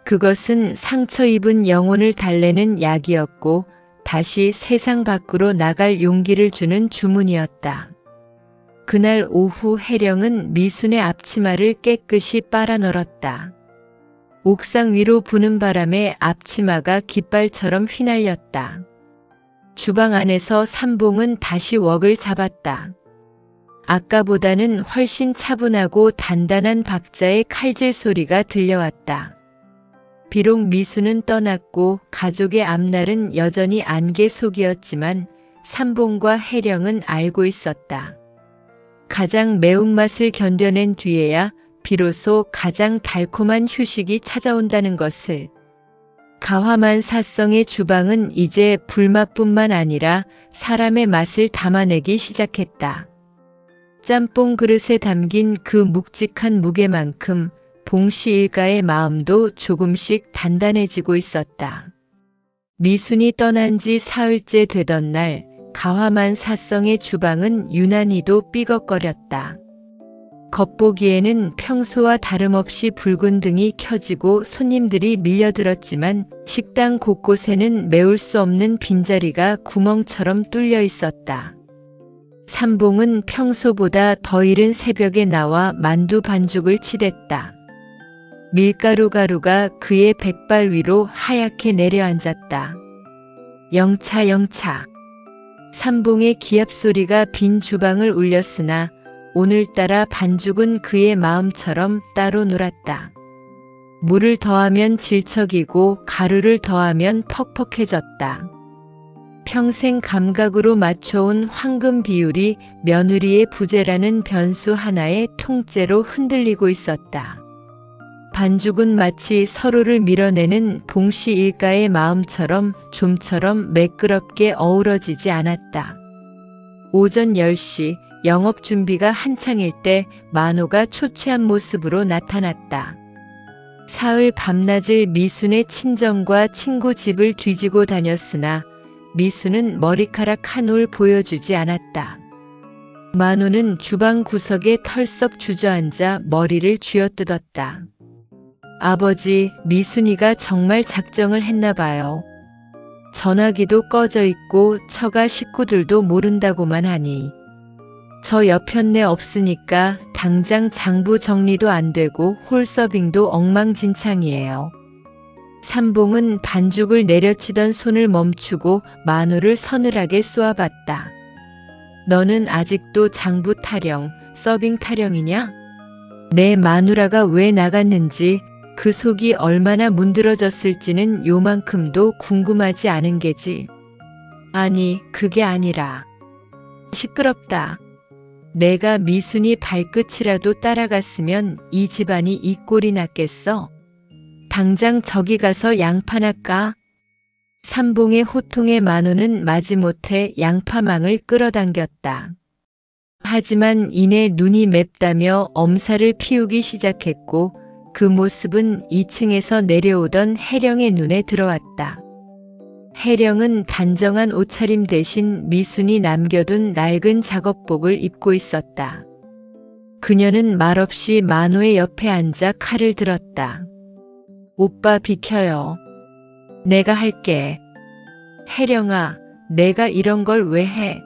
[SPEAKER 1] 그것은 상처 입은 영혼을 달래는 약이었고 다시 세상 밖으로 나갈 용기를 주는 주문이었다. 그날 오후 해령은 미순의 앞치마를 깨끗이 빨아 널었다. 옥상 위로 부는 바람에 앞치마가 깃발처럼 휘날렸다. 주방 안에서 삼봉은 다시 웍을 잡았다. 아까보다는 훨씬 차분하고 단단한 박자의 칼질 소리가 들려왔다. 비록 미수는 떠났고 가족의 앞날은 여전히 안개 속이었지만 삼봉과 해령은 알고 있었다. 가장 매운맛을 견뎌낸 뒤에야 비로소 가장 달콤한 휴식이 찾아온다는 것을. 가화만 사성의 주방은 이제 불맛뿐만 아니라 사람의 맛을 담아내기 시작했다. 짬뽕 그릇에 담긴 그 묵직한 무게만큼 봉씨 일가의 마음도 조금씩 단단해지고 있었다. 미순이 떠난 지 사흘째 되던 날 가화만 사성의 주방은 유난히도 삐걱거렸다. 겉보기에는 평소와 다름없이 붉은 등이 켜지고 손님들이 밀려들었지만 식당 곳곳에는 메울 수 없는 빈자리가 구멍처럼 뚫려 있었다. 삼봉은 평소보다 더 이른 새벽에 나와 만두 반죽을 치댔다. 밀가루 가루가 그의 백발 위로 하얗게 내려앉았다. 영차 영차. 삼봉의 기합 소리가 빈 주방을 울렸으나 오늘따라 반죽은 그의 마음처럼 따로 놀았다. 물을 더하면 질척이고 가루를 더하면 퍽퍽해졌다. 평생 감각으로 맞춰온 황금 비율이 며느리의 부재라는 변수 하나의 통째로 흔들리고 있었다. 반죽은 마치 서로를 밀어내는 봉씨 일가의 마음처럼 좀처럼 매끄럽게 어우러지지 않았다. 오전 10시 영업 준비가 한창일 때 만호가 초췌한 모습으로 나타났다. 사흘 밤낮을 미순의 친정과 친구 집을 뒤지고 다녔으나 미순은 머리카락 한 올 보여주지 않았다. 만호는 주방 구석에 털썩 주저앉아 머리를 쥐어뜯었다. 아버지, 미순이가 정말 작정을 했나 봐요. 전화기도 꺼져 있고 처가 식구들도 모른다고만 하니. 저 옆편네 없으니까 당장 장부 정리도 안 되고 홀서빙도 엉망진창이에요. 삼봉은 반죽을 내려치던 손을 멈추고 만호를 서늘하게 쏘아봤다. 너는 아직도 장부 타령, 서빙 타령이냐? 내 마누라가 왜 나갔는지 그 속이 얼마나 문드러졌을지는 요만큼도 궁금하지 않은 게지. 아니, 그게 아니라. 시끄럽다. 내가 미순이 발끝이라도 따라갔으면 이 집안이 이 꼴이 났겠어. 당장 저기 가서 양파나 까. 삼봉의 호통에 만호는 마지못해 양파망을 끌어당겼다. 하지만 이내 눈이 맵다며 엄살을 피우기 시작했고 그 모습은 2층에서 내려오던 혜령의 눈에 들어왔다. 혜령은 단정한 옷차림 대신 미순이 남겨둔 낡은 작업복을 입고 있었다. 그녀는 말없이 만호의 옆에 앉아 칼을 들었다. 오빠 비켜요. 내가 할게. 혜령아, 내가 이런 걸 왜 해?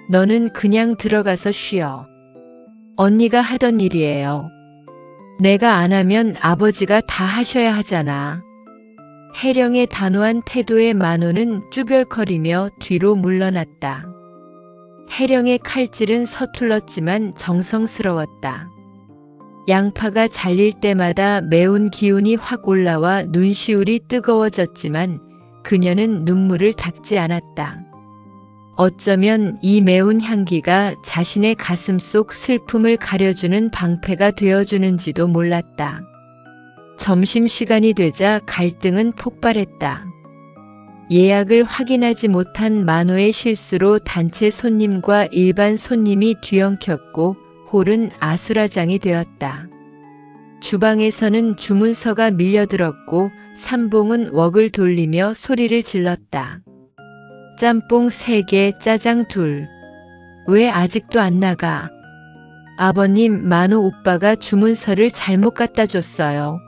[SPEAKER 1] 너는 그냥 들어가서 쉬어. 언니가 하던 일이에요. 내가 안 하면 아버지가 다 하셔야 하잖아. 혜령의 단호한 태도에 만호는 쭈별거리며 뒤로 물러났다. 혜령의 칼질은 서툴렀지만 정성스러웠다. 양파가 잘릴 때마다 매운 기운이 확 올라와 눈시울이 뜨거워졌지만 그녀는 눈물을 닦지 않았다. 어쩌면 이 매운 향기가 자신의 가슴 속 슬픔을 가려주는 방패가 되어주는지도 몰랐다. 점심시간이 되자 갈등은 폭발했다. 예약을 확인하지 못한 만호의 실수로 단체 손님과 일반 손님이 뒤엉켰고 홀은 아수라장이 되었다. 주방에서는 주문서가 밀려들었고 삼봉은 웍을 돌리며 소리를 질렀다. 짬뽕 3개, 짜장 2. 왜 아직도 안 나가? 아버님, 만호 오빠가 주문서를 잘못 갖다 줬어요.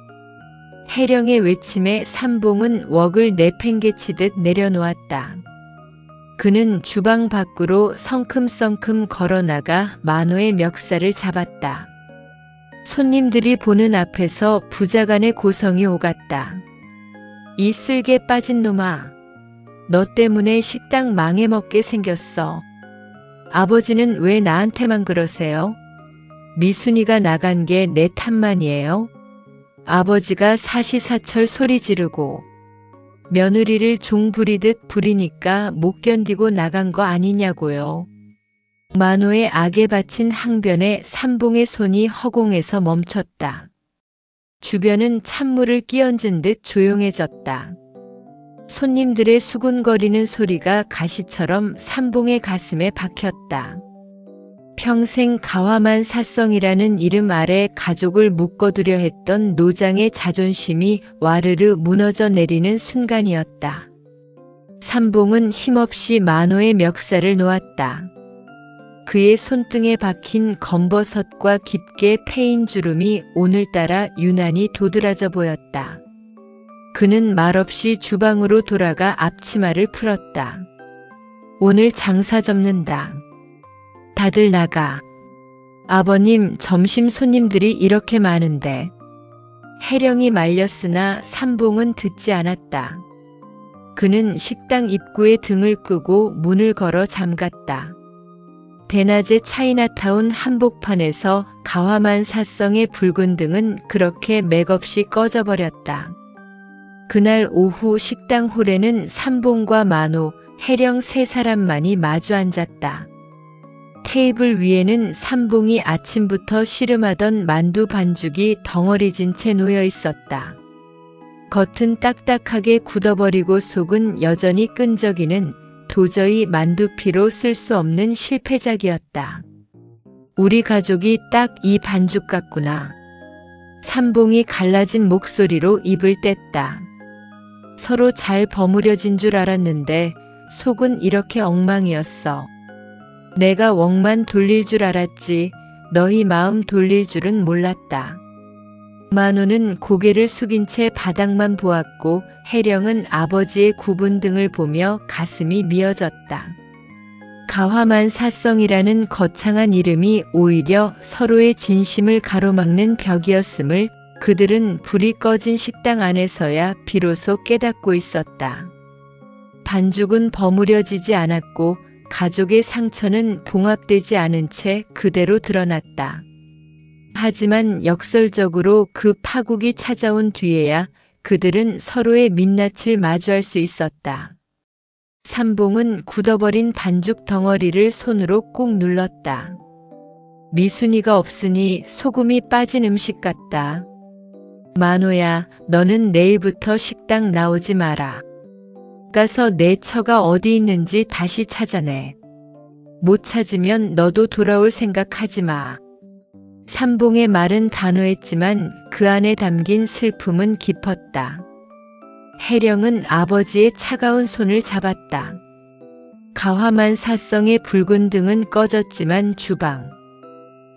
[SPEAKER 1] 혜령의 외침에 삼봉은 웍을 내팽개치듯 내려놓았다. 그는 주방 밖으로 성큼성큼 걸어나가 만호의 멱살을 잡았다. 손님들이 보는 앞에서 부자간의 고성이 오갔다. 이 쓸개 빠진 놈아. 너 때문에 식당 망해먹게 생겼어. 아버지는 왜 나한테만 그러세요? 미순이가 나간 게 내 탓만이에요? 아버지가 사시사철 소리 지르고 며느리를 종 부리듯 부리니까 못 견디고 나간 거 아니냐고요. 만호의 악에 바친 항변에 삼봉의 손이 허공에서 멈췄다. 주변은 찬물을 끼얹은 듯 조용해졌다. 손님들의 수군거리는 소리가 가시처럼 삼봉의 가슴에 박혔다. 평생 가화만 사성이라는 이름 아래 가족을 묶어두려 했던 노장의 자존심이 와르르 무너져 내리는 순간이었다. 삼봉은 힘없이 만호의 멱살을 놓았다. 그의 손등에 박힌 검버섯과 깊게 패인 주름이 오늘따라 유난히 도드라져 보였다. 그는 말없이 주방으로 돌아가 앞치마를 풀었다. 오늘 장사 접는다. 다들 나가. 아버님, 점심 손님들이 이렇게 많은데. 해령이 말렸으나 삼봉은 듣지 않았다. 그는 식당 입구에 등을 끄고 문을 걸어 잠갔다. 대낮에 차이나타운 한복판에서 가화만 사성의 붉은 등은 그렇게 맥없이 꺼져버렸다. 그날 오후 식당 홀에는 삼봉과 만호, 해령 세 사람만이 마주 앉았다. 테이블 위에는 삼봉이 아침부터 씨름하던 만두 반죽이 덩어리진 채 놓여 있었다. 겉은 딱딱하게 굳어버리고 속은 여전히 끈적이는 도저히 만두피로 쓸 수 없는 실패작이었다. 우리 가족이 딱 이 반죽 같구나. 삼봉이 갈라진 목소리로 입을 뗐다. 서로 잘 버무려진 줄 알았는데 속은 이렇게 엉망이었어. 내가 웡만 돌릴 줄 알았지 너희 마음 돌릴 줄은 몰랐다. 만호는 고개를 숙인 채 바닥만 보았고 해령은 아버지의 굽은 등을 보며 가슴이 미어졌다. 가화만 사성이라는 거창한 이름이 오히려 서로의 진심을 가로막는 벽이었음을 그들은 불이 꺼진 식당 안에서야 비로소 깨닫고 있었다. 반죽은 버무려지지 않았고 가족의 상처는 봉합되지 않은 채 그대로 드러났다. 하지만 역설적으로 그 파국이 찾아온 뒤에야 그들은 서로의 민낯을 마주할 수 있었다. 삼봉은 굳어버린 반죽 덩어리를 손으로 꾹 눌렀다. 미순이가 없으니 소금이 빠진 음식 같다. 만호야, 너는 내일부터 식당 나오지 마라. 가서 내 처가 어디 있는지 다시 찾아내. 못 찾으면 너도 돌아올 생각하지 마. 삼봉의 말은 단호했지만 그 안에 담긴 슬픔은 깊었다. 해령은 아버지의 차가운 손을 잡았다. 가화만 사성의 붉은 등은 꺼졌지만 주방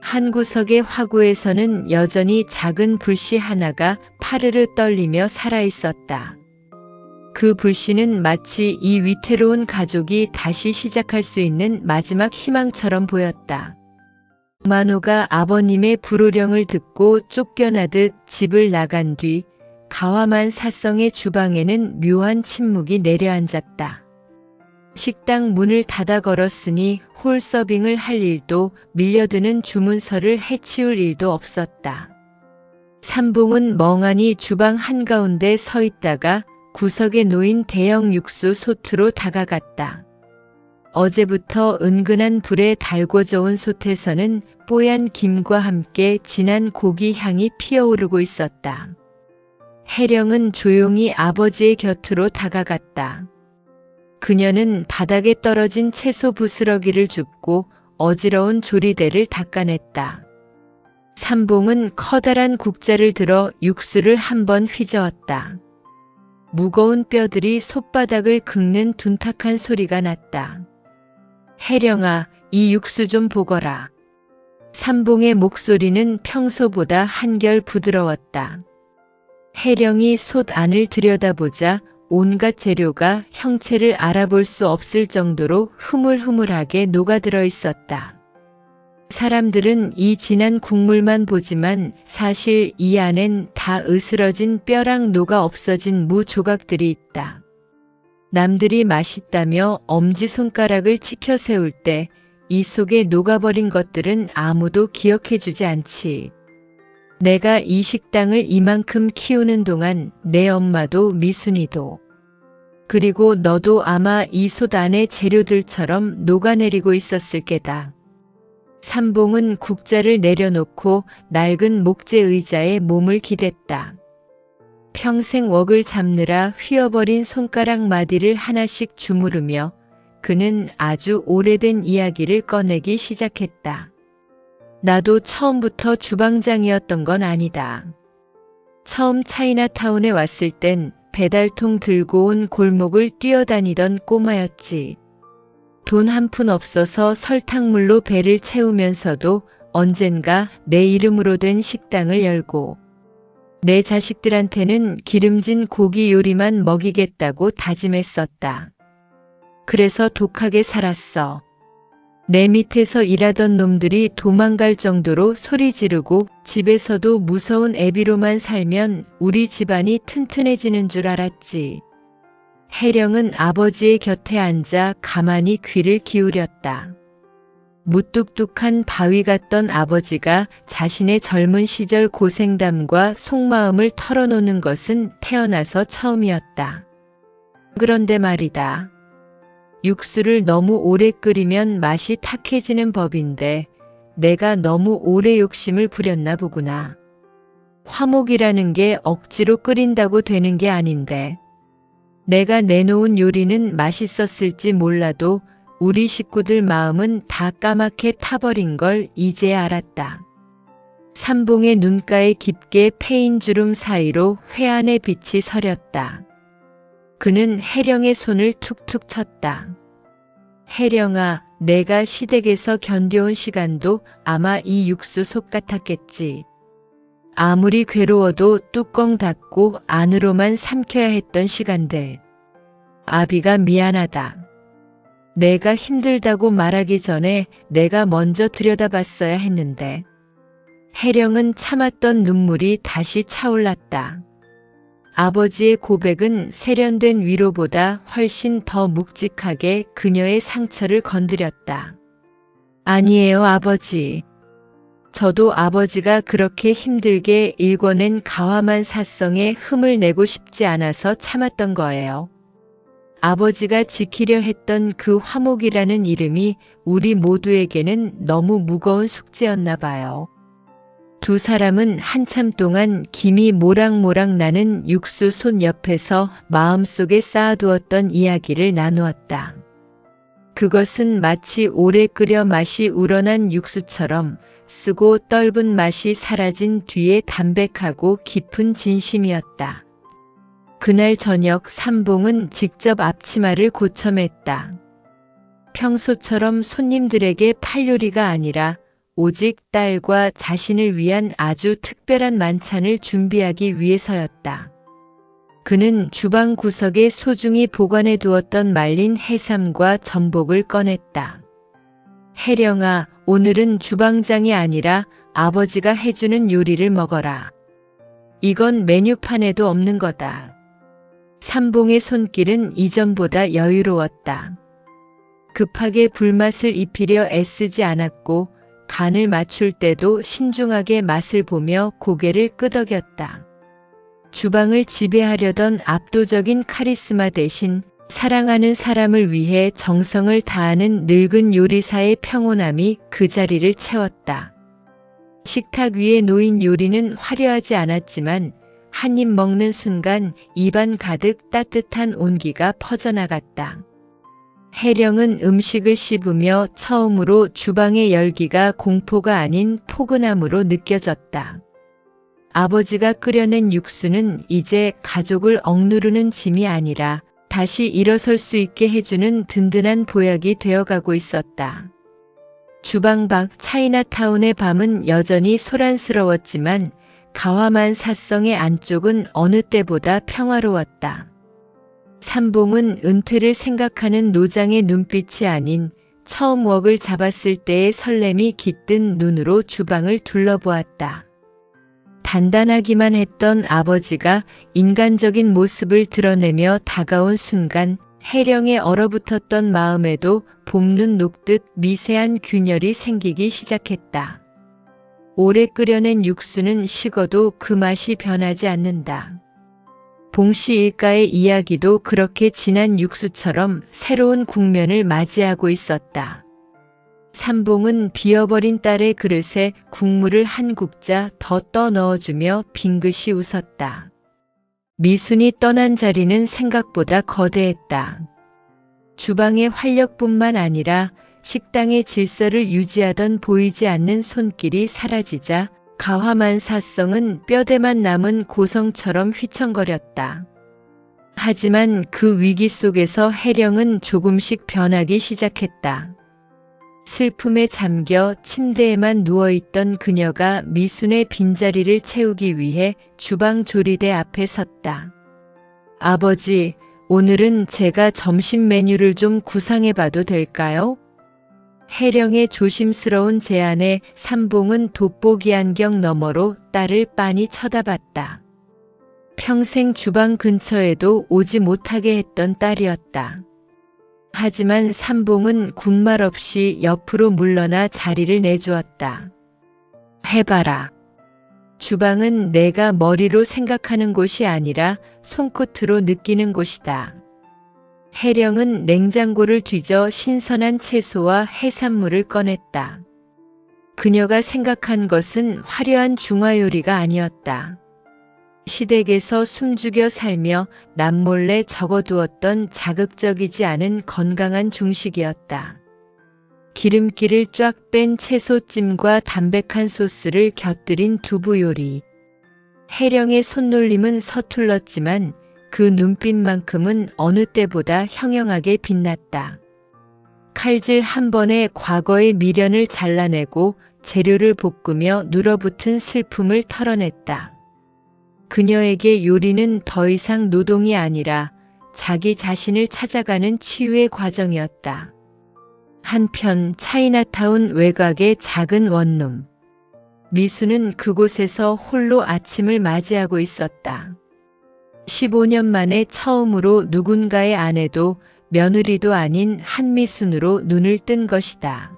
[SPEAKER 1] 한 구석의 화구에서는 여전히 작은 불씨 하나가 파르르 떨리며 살아있었다. 그 불씨는 마치 이 위태로운 가족이 다시 시작할 수 있는 마지막 희망처럼 보였다. 만호가 아버님의 불호령을 듣고 쫓겨나듯 집을 나간 뒤 가화만 사성의 주방에는 묘한 침묵이 내려앉았다. 식당 문을 닫아 걸었으니 홀 서빙을 할 일도 밀려드는 주문서를 해치울 일도 없었다. 삼봉은 멍하니 주방 한가운데 서 있다가 구석에 놓인 대형 육수 솥으로 다가갔다. 어제부터 은근한 불에 달궈져 온 솥에서는 뽀얀 김과 함께 진한 고기 향이 피어오르고 있었다. 해령은 조용히 아버지의 곁으로 다가갔다. 그녀는 바닥에 떨어진 채소 부스러기를 줍고 어지러운 조리대를 닦아냈다. 삼봉은 커다란 국자를 들어 육수를 한번 휘저었다. 무거운 뼈들이 솥바닥을 긁는 둔탁한 소리가 났다. 해령아, 이 육수 좀 보거라. 삼봉의 목소리는 평소보다 한결 부드러웠다. 해령이 솥 안을 들여다보자 온갖 재료가 형체를 알아볼 수 없을 정도로 흐물흐물하게 녹아들어 있었다. 사람들은 이 진한 국물만 보지만 사실 이 안엔 다 으스러진 뼈랑 녹아 없어진 무 조각들이 있다. 남들이 맛있다며 엄지손가락을 치켜 세울 때 이 속에 녹아버린 것들은 아무도 기억해주지 않지. 내가 이 식당을 이만큼 키우는 동안 내 엄마도 미순이도 그리고 너도 아마 이 솥 안의 재료들처럼 녹아내리고 있었을 게다. 삼봉은 국자를 내려놓고 낡은 목재 의자에 몸을 기댔다. 평생 웍을 잡느라 휘어버린 손가락 마디를 하나씩 주무르며 그는 아주 오래된 이야기를 꺼내기 시작했다. 나도 처음부터 주방장이었던 건 아니다. 처음 차이나타운에 왔을 땐 배달통 들고 온 골목을 뛰어다니던 꼬마였지. 돈 한 푼 없어서 설탕물로 배를 채우면서도 언젠가 내 이름으로 된 식당을 열고 내 자식들한테는 기름진 고기 요리만 먹이겠다고 다짐했었다. 그래서 독하게 살았어. 내 밑에서 일하던 놈들이 도망갈 정도로 소리 지르고 집에서도 무서운 애비로만 살면 우리 집안이 튼튼해지는 줄 알았지. 혜령은 아버지의 곁에 앉아 가만히 귀를 기울였다. 무뚝뚝한 바위 같던 아버지가 자신의 젊은 시절 고생담과 속마음을 털어놓는 것은 태어나서 처음이었다. 그런데 말이다. 육수를 너무 오래 끓이면 맛이 탁해지는 법인데 내가 너무 오래 욕심을 부렸나 보구나. 화목이라는 게 억지로 끓인다고 되는 게 아닌데 내가 내놓은 요리는 맛있었을지 몰라도 우리 식구들 마음은 다 까맣게 타버린 걸 이제 알았다. 삼봉의 눈가에 깊게 패인 주름 사이로 회한의 빛이 서렸다. 그는 혜령의 손을 툭툭 쳤다. 혜령아, 내가 시댁에서 견뎌온 시간도 아마 이 육수 속 같았겠지. 아무리 괴로워도 뚜껑 닫고 안으로만 삼켜야 했던 시간들. 아비가 미안하다. 내가 힘들다고 말하기 전에 내가 먼저 들여다봤어야 했는데. 혜령은 참았던 눈물이 다시 차올랐다. 아버지의 고백은 세련된 위로보다 훨씬 더 묵직하게 그녀의 상처를 건드렸다. 아니에요, 아버지. 저도 아버지가 그렇게 힘들게 일궈낸 가화만 사성에 흠을 내고 싶지 않아서 참았던 거예요. 아버지가 지키려 했던 그 화목이라는 이름이 우리 모두에게는 너무 무거운 숙제였나 봐요. 두 사람은 한참 동안 김이 모락모락 나는 육수 솥 옆에서 마음속에 쌓아두었던 이야기를 나누었다. 그것은 마치 오래 끓여 맛이 우러난 육수처럼 쓰고 떫은 맛이 사라진 뒤에 담백하고 깊은 진심이었다. 그날 저녁 삼봉은 직접 앞치마를 고쳐맸다. 평소처럼 손님들에게 팔 요리가 아니라 오직 딸과 자신을 위한 아주 특별한 만찬을 준비하기 위해서였다. 그는 주방 구석에 소중히 보관해 두었던 말린 해삼과 전복을 꺼냈다. 혜령아, 오늘은 주방장이 아니라 아버지가 해주는 요리를 먹어라. 이건 메뉴판에도 없는 거다. 삼봉의 손길은 이전보다 여유로웠다. 급하게 불맛을 입히려 애쓰지 않았고 간을 맞출 때도 신중하게 맛을 보며 고개를 끄덕였다. 주방을 지배하려던 압도적인 카리스마 대신 사랑하는 사람을 위해 정성을 다하는 늙은 요리사의 평온함이 그 자리를 채웠다. 식탁 위에 놓인 요리는 화려하지 않았지만 한 입 먹는 순간 입안 가득 따뜻한 온기가 퍼져나갔다. 혜령은 음식을 씹으며 처음으로 주방의 열기가 공포가 아닌 포근함으로 느껴졌다. 아버지가 끓여낸 육수는 이제 가족을 억누르는 짐이 아니라 다시 일어설 수 있게 해주는 든든한 보약이 되어가고 있었다. 주방 밖 차이나타운의 밤은 여전히 소란스러웠지만 가화만 사성의 안쪽은 어느 때보다 평화로웠다. 삼봉은 은퇴를 생각하는 노장의 눈빛이 아닌 처음 웍을 잡았을 때의 설렘이 깃든 눈으로 주방을 둘러보았다. 단단하기만 했던 아버지가 인간적인 모습을 드러내며 다가온 순간 혜령의 얼어붙었던 마음에도 봄눈 녹듯 미세한 균열이 생기기 시작했다. 오래 끓여낸 육수는 식어도 그 맛이 변하지 않는다. 봉씨 일가의 이야기도 그렇게 진한 육수처럼 새로운 국면을 맞이하고 있었다. 삼봉은 비어버린 딸의 그릇에 국물을 한 국자 더 떠 넣어주며 빙긋이 웃었다. 미순이 떠난 자리는 생각보다 거대했다. 주방의 활력뿐만 아니라 식당의 질서를 유지하던 보이지 않는 손길이 사라지자 가화만 사성은 뼈대만 남은 고성처럼 휘청거렸다. 하지만 그 위기 속에서 혜령은 조금씩 변하기 시작했다. 슬픔에 잠겨 침대에만 누워있던 그녀가 미순의 빈자리를 채우기 위해 주방 조리대 앞에 섰다. 아버지, 오늘은 제가 점심 메뉴를 좀 구상해봐도 될까요? 혜령의 조심스러운 제안에 삼봉은 돋보기 안경 너머로 딸을 빤히 쳐다봤다. 평생 주방 근처에도 오지 못하게 했던 딸이었다. 하지만 삼봉은 군말 없이 옆으로 물러나 자리를 내주었다. 해봐라. 주방은 내가 머리로 생각하는 곳이 아니라 손끝으로 느끼는 곳이다. 혜령은 냉장고를 뒤져 신선한 채소와 해산물을 꺼냈다. 그녀가 생각한 것은 화려한 중화요리가 아니었다. 시댁에서 숨죽여 살며 남몰래 적어두었던 자극적이지 않은 건강한 중식이었다. 기름기를 쫙 뺀 채소찜과 담백한 소스를 곁들인 두부 요리. 혜령의 손놀림은 서툴렀지만 그 눈빛만큼은 어느 때보다 형형하게 빛났다. 칼질 한 번에 과거의 미련을 잘라내고 재료를 볶으며 눌어붙은 슬픔을 털어냈다. 그녀에게 요리는 더 이상 노동이 아니라 자기 자신을 찾아가는 치유의 과정이었다. 한편 차이나타운 외곽의 작은 원룸. 미수는 그곳에서 홀로 아침을 맞이하고 있었다. 15년 만에 처음으로 누군가의 아내도 며느리도 아닌 한미순으로 눈을 뜬 것이다.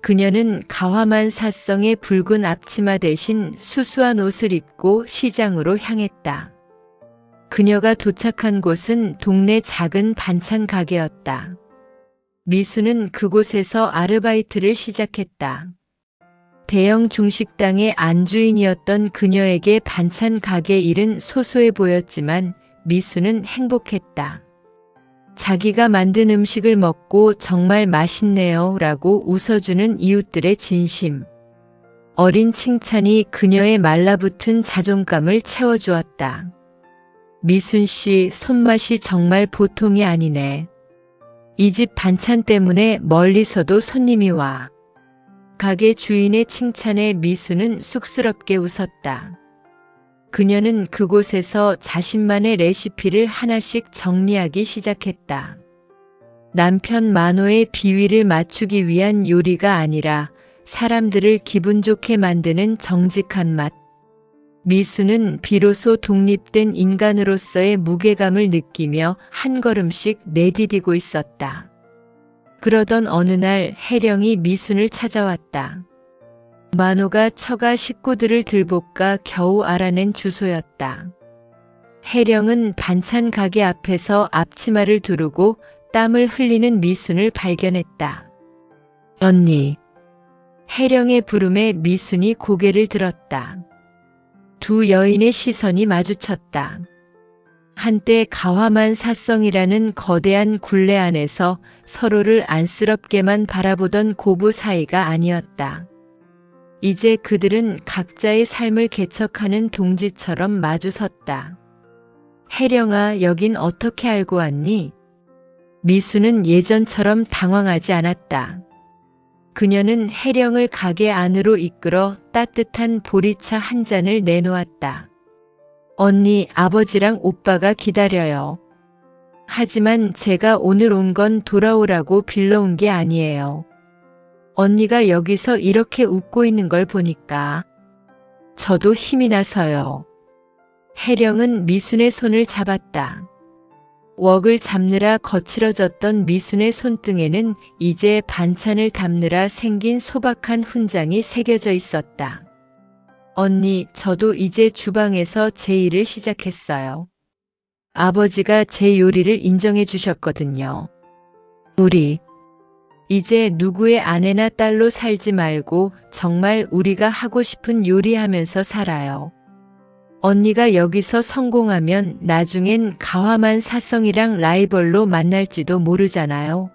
[SPEAKER 1] 그녀는 가화만 사성의 붉은 앞치마 대신 수수한 옷을 입고 시장으로 향했다. 그녀가 도착한 곳은 동네 작은 반찬 가게였다. 미수는 그곳에서 아르바이트를 시작했다. 대형 중식당의 안주인이었던 그녀에게 반찬 가게 일은 소소해 보였지만 미수는 행복했다. 자기가 만든 음식을 먹고 정말 맛있네요 라고 웃어주는 이웃들의 진심. 어린 칭찬이 그녀의 말라붙은 자존감을 채워주었다. 미순 씨 손맛이 정말 보통이 아니네. 이 집 반찬 때문에 멀리서도 손님이 와. 가게 주인의 칭찬에 미수는 쑥스럽게 웃었다. 그녀는 그곳에서 자신만의 레시피를 하나씩 정리하기 시작했다. 남편 만호의 비위를 맞추기 위한 요리가 아니라 사람들을 기분 좋게 만드는 정직한 맛. 미수는 비로소 독립된 인간으로서의 무게감을 느끼며 한 걸음씩 내디디고 있었다. 그러던 어느 날 혜령이 미순을 찾아왔다. 만호가 처가 식구들을 들볶아 겨우 알아낸 주소였다. 혜령은 반찬 가게 앞에서 앞치마를 두르고 땀을 흘리는 미순을 발견했다. 언니. 혜령의 부름에 미순이 고개를 들었다. 두 여인의 시선이 마주쳤다. 한때 가화만 사성이라는 거대한 굴레 안에서 서로를 안쓰럽게만 바라보던 고부 사이가 아니었다. 이제 그들은 각자의 삶을 개척하는 동지처럼 마주섰다. 혜령아, 여긴 어떻게 알고 왔니? 미수는 예전처럼 당황하지 않았다. 그녀는 혜령을 가게 안으로 이끌어 따뜻한 보리차 한 잔을 내놓았다. 언니, 아버지랑 오빠가 기다려요. 하지만 제가 오늘 온 건 돌아오라고 빌러온 게 아니에요. 언니가 여기서 이렇게 웃고 있는 걸 보니까 저도 힘이 나서요. 혜령은 미순의 손을 잡았다. 웍을 잡느라 거칠어졌던 미순의 손등에는 이제 반찬을 담느라 생긴 소박한 훈장이 새겨져 있었다. 언니, 저도 이제 주방에서 제 일을 시작했어요. 아버지가 제 요리를 인정해 주셨거든요. 우리 이제 누구의 아내나 딸로 살지 말고 정말 우리가 하고 싶은 요리하면서 살아요. 언니가 여기서 성공하면 나중엔 가화만 사성이랑 라이벌로 만날지도 모르잖아요.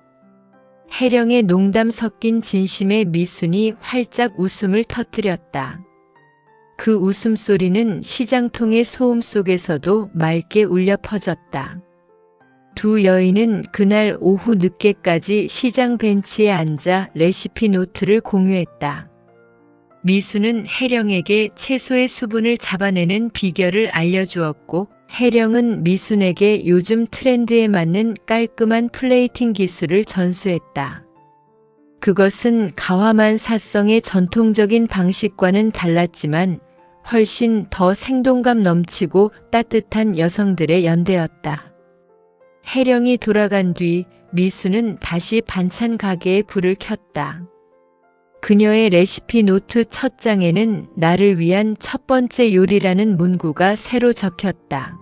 [SPEAKER 1] 혜령의 농담 섞인 진심에 미순이 활짝 웃음을 터뜨렸다. 그 웃음소리는 시장통의 소음 속에서도 맑게 울려 퍼졌다. 두 여인은 그날 오후 늦게까지 시장 벤치에 앉아 레시피 노트를 공유했다. 미수는 혜령에게 채소의 수분을 잡아내는 비결을 알려주었고, 혜령은 미순에게 요즘 트렌드에 맞는 깔끔한 플레이팅 기술을 전수했다. 그것은 가화만 사성의 전통적인 방식과는 달랐지만 훨씬 더 생동감 넘치고 따뜻한 여성들의 연대였다. 혜령이 돌아간 뒤 미수는 다시 반찬 가게에 불을 켰다. 그녀의 레시피 노트 첫 장에는 나를 위한 첫 번째 요리라는 문구가 새로 적혔다.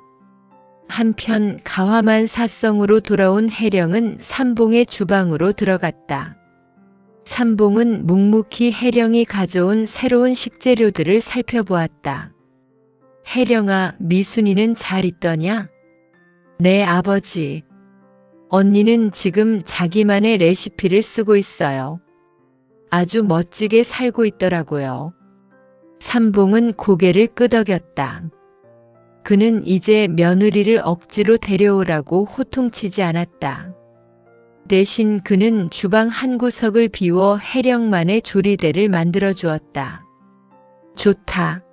[SPEAKER 1] 한편 가화만 사성으로 돌아온 혜령은 삼봉의 주방으로 들어갔다. 삼봉은 묵묵히 혜령이 가져온 새로운 식재료들을 살펴보았다. 혜령아, 미순이는 잘 있더냐? 네, 아버지. 언니는 지금 자기만의 레시피를 쓰고 있어요. 아주 멋지게 살고 있더라고요. 삼봉은 고개를 끄덕였다. 그는 이제 며느리를 억지로 데려오라고 호통치지 않았다. 대신 그는 주방 한 구석을 비워 혜령만의 조리대를 만들어 주었다. 좋다.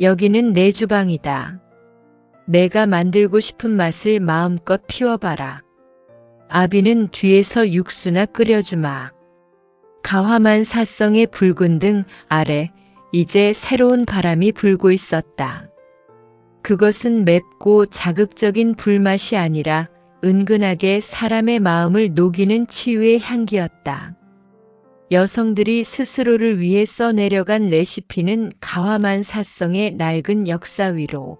[SPEAKER 1] 여기는 내 주방이다. 내가 만들고 싶은 맛을 마음껏 피워봐라. 아비는 뒤에서 육수나 끓여주마. 가화만 사성의 붉은 등 아래 이제 새로운 바람이 불고 있었다. 그것은 맵고 자극적인 불맛이 아니라 은근하게 사람의 마음을 녹이는 치유의 향기였다. 여성들이 스스로를 위해 써내려간 레시피는 가화만 사성의 낡은 역사 위로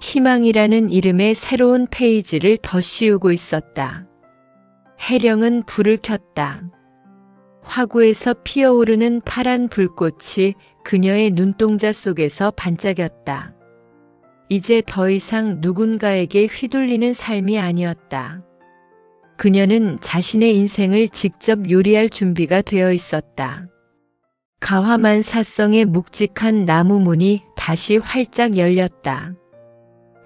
[SPEAKER 1] 희망이라는 이름의 새로운 페이지를 더 씌우고 있었다. 혜령은 불을 켰다. 화구에서 피어오르는 파란 불꽃이 그녀의 눈동자 속에서 반짝였다. 이제 더 이상 누군가에게 휘둘리는 삶이 아니었다. 그녀는 자신의 인생을 직접 요리할 준비가 되어 있었다. 가화만 사성의 묵직한 나무 문이 다시 활짝 열렸다.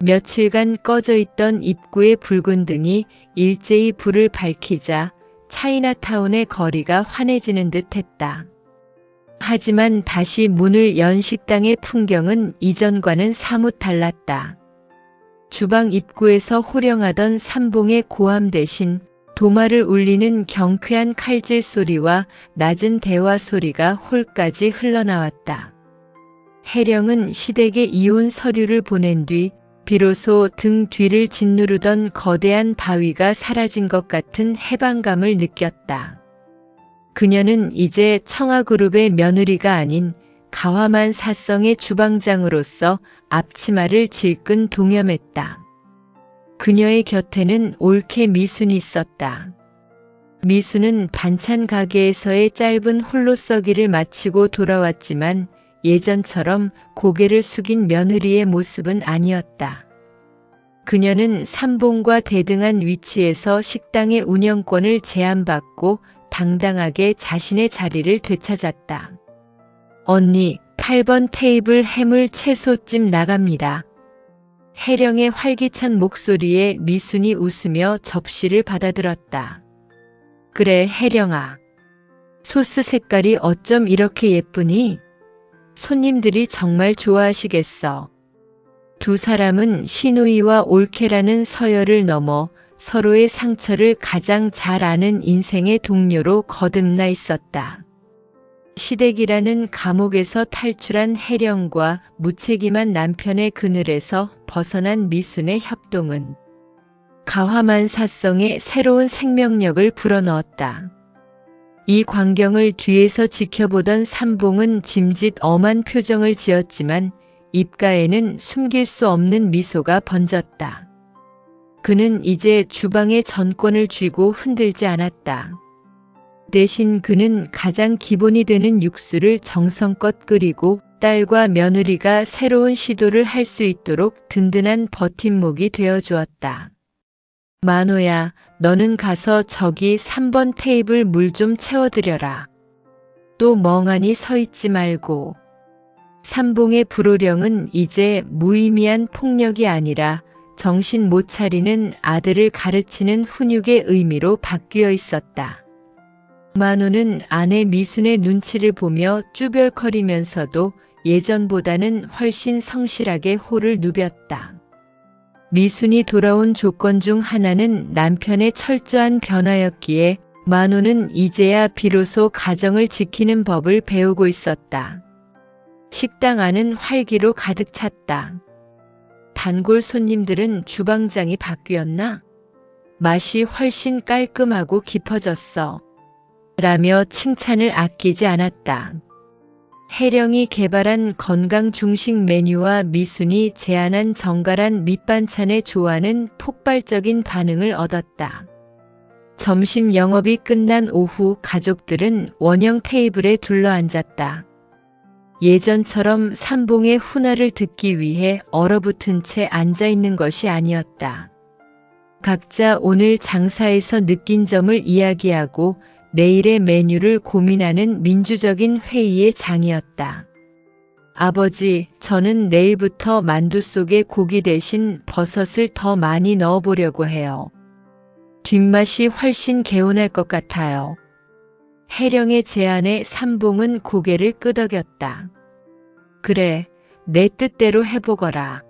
[SPEAKER 1] 며칠간 꺼져 있던 입구의 붉은 등이 일제히 불을 밝히자 차이나타운의 거리가 환해지는 듯 했다. 하지만 다시 문을 연 식당의 풍경은 이전과는 사뭇 달랐다. 주방 입구에서 호령하던 삼봉의 고함 대신 도마를 울리는 경쾌한 칼질 소리와 낮은 대화 소리가 홀까지 흘러나왔다. 혜령은 시댁에 이혼 서류를 보낸 뒤 비로소 등 뒤를 짓누르던 거대한 바위가 사라진 것 같은 해방감을 느꼈다. 그녀는 이제 청아그룹의 며느리가 아닌 가화만 사성의 주방장으로서 앞치마를 질끈 동여맸다. 그녀의 곁에는 올케 미순이 있었다. 미순은 반찬 가게에서의 짧은 홀로서기를 마치고 돌아왔지만 예전처럼 고개를 숙인 며느리의 모습은 아니었다. 그녀는 삼봉과 대등한 위치에서 식당의 운영권을 제안받고 당당하게 자신의 자리를 되찾았다. 언니, 8번 테이블 해물 채소찜 나갑니다. 혜령의 활기찬 목소리에 미순이 웃으며 접시를 받아들었다. 그래, 혜령아. 소스 색깔이 어쩜 이렇게 예쁘니? 손님들이 정말 좋아하시겠어. 두 사람은 시누이와 올케라는 서열을 넘어 서로의 상처를 가장 잘 아는 인생의 동료로 거듭나 있었다. 시댁이라는 감옥에서 탈출한 혜령과 무책임한 남편의 그늘에서 벗어난 미순의 협동은 가화만 사성의 새로운 생명력을 불어넣었다. 이 광경을 뒤에서 지켜보던 삼봉은 짐짓 엄한 표정을 지었지만 입가에는 숨길 수 없는 미소가 번졌다. 그는 이제 주방의 전권을 쥐고 흔들지 않았다. 대신 그는 가장 기본이 되는 육수를 정성껏 끓이고 딸과 며느리가 새로운 시도를 할 수 있도록 든든한 버팀목이 되어 주었다. 만호야, 너는 가서 저기 3번 테이블 물 좀 채워드려라. 또 멍하니 서 있지 말고. 삼봉의 불호령은 이제 무의미한 폭력이 아니라 정신 못 차리는 아들을 가르치는 훈육의 의미로 바뀌어 있었다. 만호는 아내 미순의 눈치를 보며 쭈별거리면서도 예전보다는 훨씬 성실하게 호를 누볐다. 미순이 돌아온 조건 중 하나는 남편의 철저한 변화였기에 만호는 이제야 비로소 가정을 지키는 법을 배우고 있었다. 식당 안은 활기로 가득 찼다. 단골 손님들은 주방장이 바뀌었나? 맛이 훨씬 깔끔하고 깊어졌어. 라며 칭찬을 아끼지 않았다. 혜령이 개발한 건강 중식 메뉴와 미순이 제안한 정갈한 밑반찬의 조화는 폭발적인 반응을 얻었다. 점심 영업이 끝난 오후 가족들은 원형 테이블에 둘러앉았다. 예전처럼 삼봉의 훈화를 듣기 위해 얼어붙은 채 앉아있는 것이 아니었다. 각자 오늘 장사에서 느낀 점을 이야기하고 내일의 메뉴를 고민하는 민주적인 회의의 장이었다. 아버지, 저는 내일부터 만두 속에 고기 대신 버섯을 더 많이 넣어보려고 해요. 뒷맛이 훨씬 개운할 것 같아요. 혜령의 제안에 삼봉은 고개를 끄덕였다. 그래, 내 뜻대로 해보거라.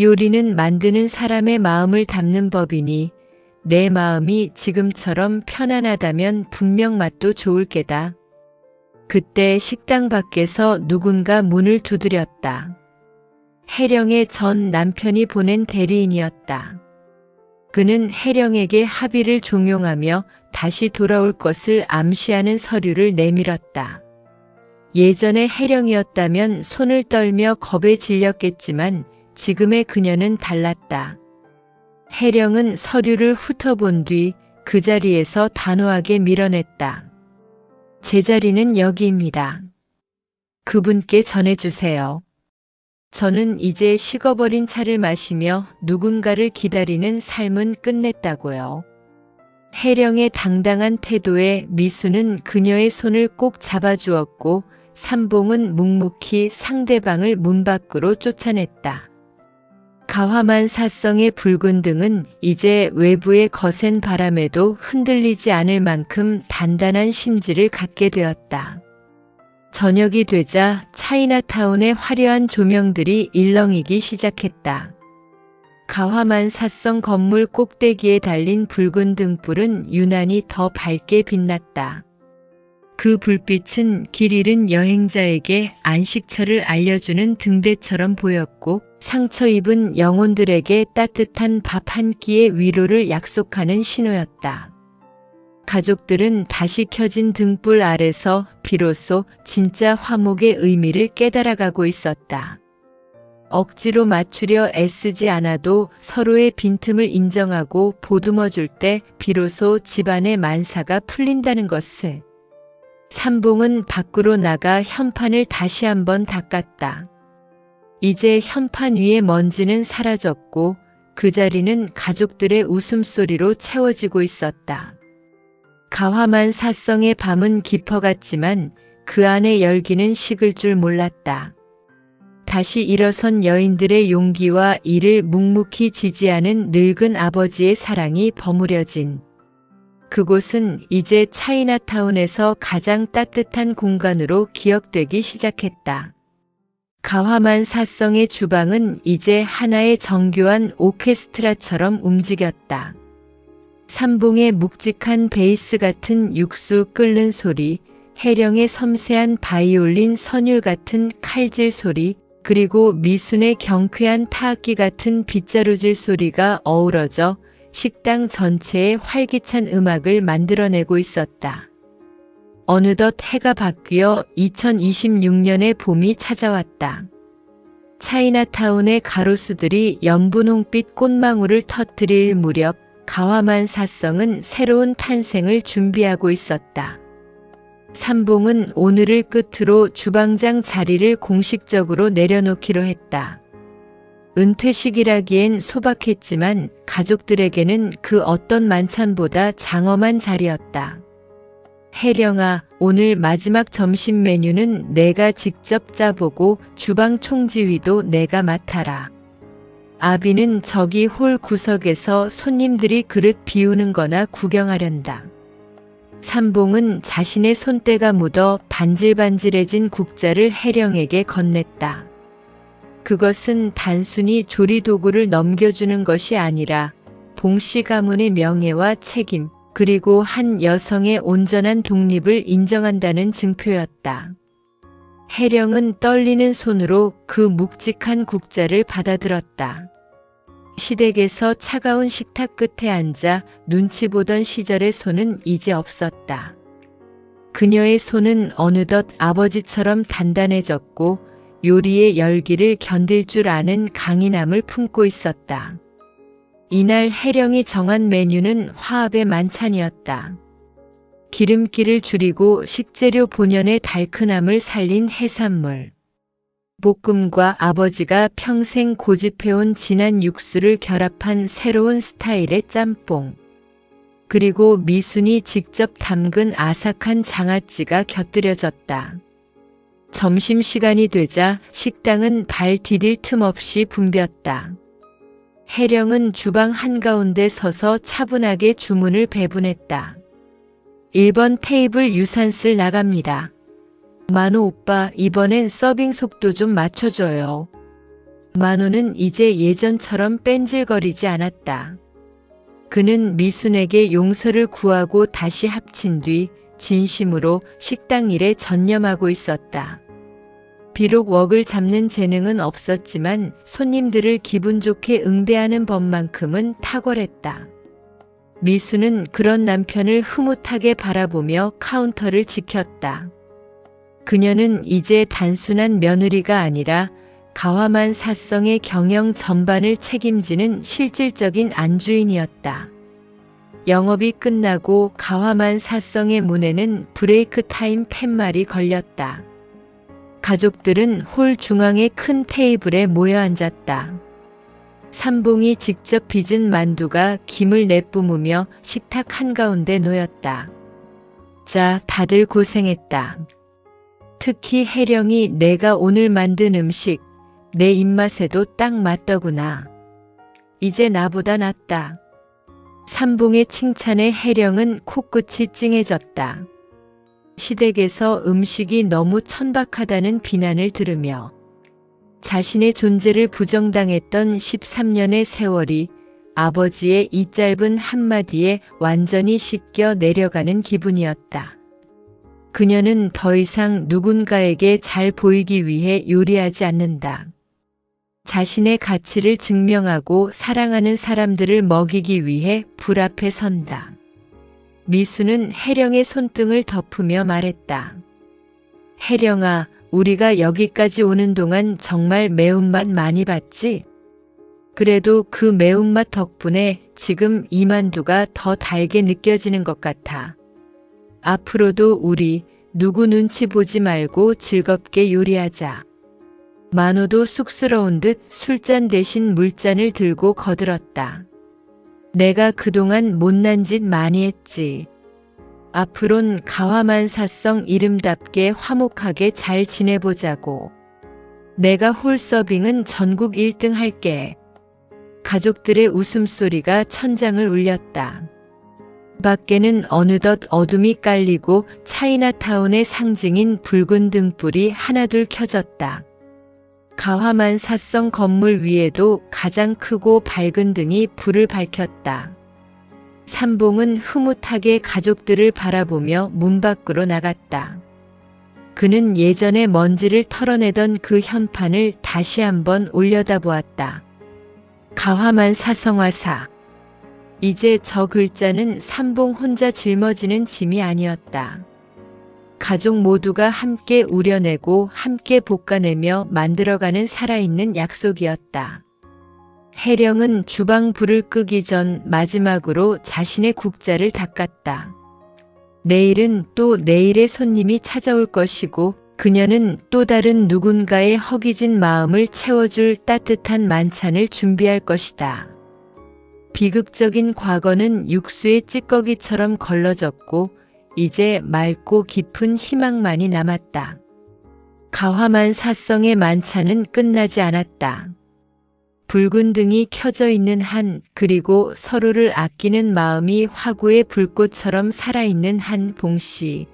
[SPEAKER 1] 요리는 만드는 사람의 마음을 담는 법이니 내 마음이 지금처럼 편안하다면 분명 맛도 좋을 게다. 그때 식당 밖에서 누군가 문을 두드렸다. 혜령의 전 남편이 보낸 대리인이었다. 그는 혜령에게 합의를 종용하며 다시 돌아올 것을 암시하는 서류를 내밀었다. 예전의 혜령이었다면 손을 떨며 겁에 질렸겠지만 지금의 그녀는 달랐다. 혜령은 서류를 훑어본 뒤 그 자리에서 단호하게 밀어냈다. 제 자리는 여기입니다. 그분께 전해주세요. 저는 이제 식어버린 차를 마시며 누군가를 기다리는 삶은 끝냈다고요. 혜령의 당당한 태도에 미수는 그녀의 손을 꼭 잡아주었고 삼봉은 묵묵히 상대방을 문 밖으로 쫓아냈다. 가화만 사성의 붉은 등은 이제 외부의 거센 바람에도 흔들리지 않을 만큼 단단한 심지를 갖게 되었다. 저녁이 되자 차이나타운의 화려한 조명들이 일렁이기 시작했다. 가화만 사성 건물 꼭대기에 달린 붉은 등불은 유난히 더 밝게 빛났다. 그 불빛은 길 잃은 여행자에게 안식처를 알려주는 등대처럼 보였고 상처 입은 영혼들에게 따뜻한 밥 한 끼의 위로를 약속하는 신호였다. 가족들은 다시 켜진 등불 아래서 비로소 진짜 화목의 의미를 깨달아가고 있었다. 억지로 맞추려 애쓰지 않아도 서로의 빈틈을 인정하고 보듬어줄 때 비로소 집안의 만사가 풀린다는 것을. 삼봉은 밖으로 나가 현판을 다시 한번 닦았다. 이제 현판 위의 먼지는 사라졌고 그 자리는 가족들의 웃음소리로 채워지고 있었다. 가화만 사성의 밤은 깊어갔지만 그 안의 열기는 식을 줄 몰랐다. 다시 일어선 여인들의 용기와 이를 묵묵히 지지하는 늙은 아버지의 사랑이 버무려진 그곳은 이제 차이나타운에서 가장 따뜻한 공간으로 기억되기 시작했다. 가화만 사성의 주방은 이제 하나의 정교한 오케스트라처럼 움직였다. 삼봉의 묵직한 베이스 같은 육수 끓는 소리, 혜령의 섬세한 바이올린 선율 같은 칼질 소리, 그리고 미순의 경쾌한 타악기 같은 빗자루질 소리가 어우러져 식당 전체에 활기찬 음악을 만들어내고 있었다. 어느덧 해가 바뀌어 2026년의 봄이 찾아왔다. 차이나타운의 가로수들이 연분홍빛 꽃망울을 터뜨릴 무렵 가화만 사성은 새로운 탄생을 준비하고 있었다. 삼봉은 오늘을 끝으로 주방장 자리를 공식적으로 내려놓기로 했다. 은퇴식이라기엔 소박했지만 가족들에게는 그 어떤 만찬보다 장엄한 자리였다. 혜령아, 오늘 마지막 점심 메뉴는 내가 직접 짜보고 주방 총지휘도 내가 맡아라. 아비는 저기 홀 구석에서 손님들이 그릇 비우는 거나 구경하련다. 삼봉은 자신의 손때가 묻어 반질반질해진 국자를 혜령에게 건넸다. 그것은 단순히 조리도구를 넘겨주는 것이 아니라 봉씨 가문의 명예와 책임, 그리고 한 여성의 온전한 독립을 인정한다는 증표였다. 혜령은 떨리는 손으로 그 묵직한 국자를 받아들었다. 시댁에서 차가운 식탁 끝에 앉아 눈치 보던 시절의 손은 이제 없었다. 그녀의 손은 어느덧 아버지처럼 단단해졌고 요리의 열기를 견딜 줄 아는 강인함을 품고 있었다. 이날 혜령이 정한 메뉴는 화합의 만찬이었다. 기름기를 줄이고 식재료 본연의 달큰함을 살린 해산물. 볶음과 아버지가 평생 고집해온 진한 육수를 결합한 새로운 스타일의 짬뽕. 그리고 미순이 직접 담근 아삭한 장아찌가 곁들여졌다. 점심시간이 되자 식당은 발 디딜 틈 없이 붐볐다. 혜령은 주방 한가운데 서서 차분하게 주문을 배분했다. 1번 테이블 유산슬 나갑니다. 만호 오빠, 이번엔 서빙 속도 좀 맞춰줘요. 만호는 이제 예전처럼 뺀질거리지 않았다. 그는 미순에게 용서를 구하고 다시 합친 뒤 진심으로 식당 일에 전념하고 있었다. 비록 웍을 잡는 재능은 없었지만 손님들을 기분 좋게 응대하는 법만큼은 탁월했다. 미수는 그런 남편을 흐뭇하게 바라보며 카운터를 지켰다. 그녀는 이제 단순한 며느리가 아니라 가화만 사성의 경영 전반을 책임지는 실질적인 안주인이었다. 영업이 끝나고 가화만 사성의 문에는 브레이크 타임 팻말이 걸렸다. 가족들은 홀 중앙의 큰 테이블에 모여 앉았다. 삼봉이 직접 빚은 만두가 김을 내뿜으며 식탁 한가운데 놓였다. 자, 다들 고생했다. 특히 혜령이 내가 오늘 만든 음식, 내 입맛에도 딱 맞더구나. 이제 나보다 낫다. 삼봉의 칭찬에 혜령은 코끝이 찡해졌다. 시댁에서 음식이 너무 천박하다는 비난을 들으며 자신의 존재를 부정당했던 13년의 세월이 아버지의 이 짧은 한마디에 완전히 씻겨 내려가는 기분이었다. 그녀는 더 이상 누군가에게 잘 보이기 위해 요리하지 않는다. 자신의 가치를 증명하고 사랑하는 사람들을 먹이기 위해 불 앞에 선다. 미수는 혜령의 손등을 덮으며 말했다. 혜령아, 우리가 여기까지 오는 동안 정말 매운맛 많이 봤지? 그래도 그 매운맛 덕분에 지금 이 만두가 더 달게 느껴지는 것 같아. 앞으로도 우리 누구 눈치 보지 말고 즐겁게 요리하자. 만호도 쑥스러운 듯 술잔 대신 물잔을 들고 거들었다. 내가 그동안 못난 짓 많이 했지. 앞으론 가화만 사성 이름답게 화목하게 잘 지내보자고. 내가 홀서빙은 전국 1등 할게. 가족들의 웃음소리가 천장을 울렸다. 밖에는 어느덧 어둠이 깔리고 차이나타운의 상징인 붉은 등불이 하나둘 켜졌다. 가화만 사성 건물 위에도 가장 크고 밝은 등이 불을 밝혔다. 삼봉은 흐뭇하게 가족들을 바라보며 문 밖으로 나갔다. 그는 예전에 먼지를 털어내던 그 현판을 다시 한번 올려다보았다. 가화만 사성화사. 이제 저 글자는 삼봉 혼자 짊어지는 짐이 아니었다. 가족 모두가 함께 우려내고 함께 볶아내며 만들어가는 살아있는 약속이었다. 혜령은 주방 불을 끄기 전 마지막으로 자신의 국자를 닦았다. 내일은 또 내일의 손님이 찾아올 것이고 그녀는 또 다른 누군가의 허기진 마음을 채워줄 따뜻한 만찬을 준비할 것이다. 비극적인 과거는 육수의 찌꺼기처럼 걸러졌고 이제 맑고 깊은 희망만이 남았다. 가화만 사성의 만찬은 끝나지 않았다. 붉은 등이 켜져 있는 한, 그리고 서로를 아끼는 마음이 화구의 불꽃처럼 살아있는 한 봉씨.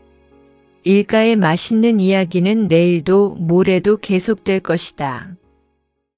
[SPEAKER 1] 일가의 맛있는 이야기는 내일도 모레도 계속될 것이다.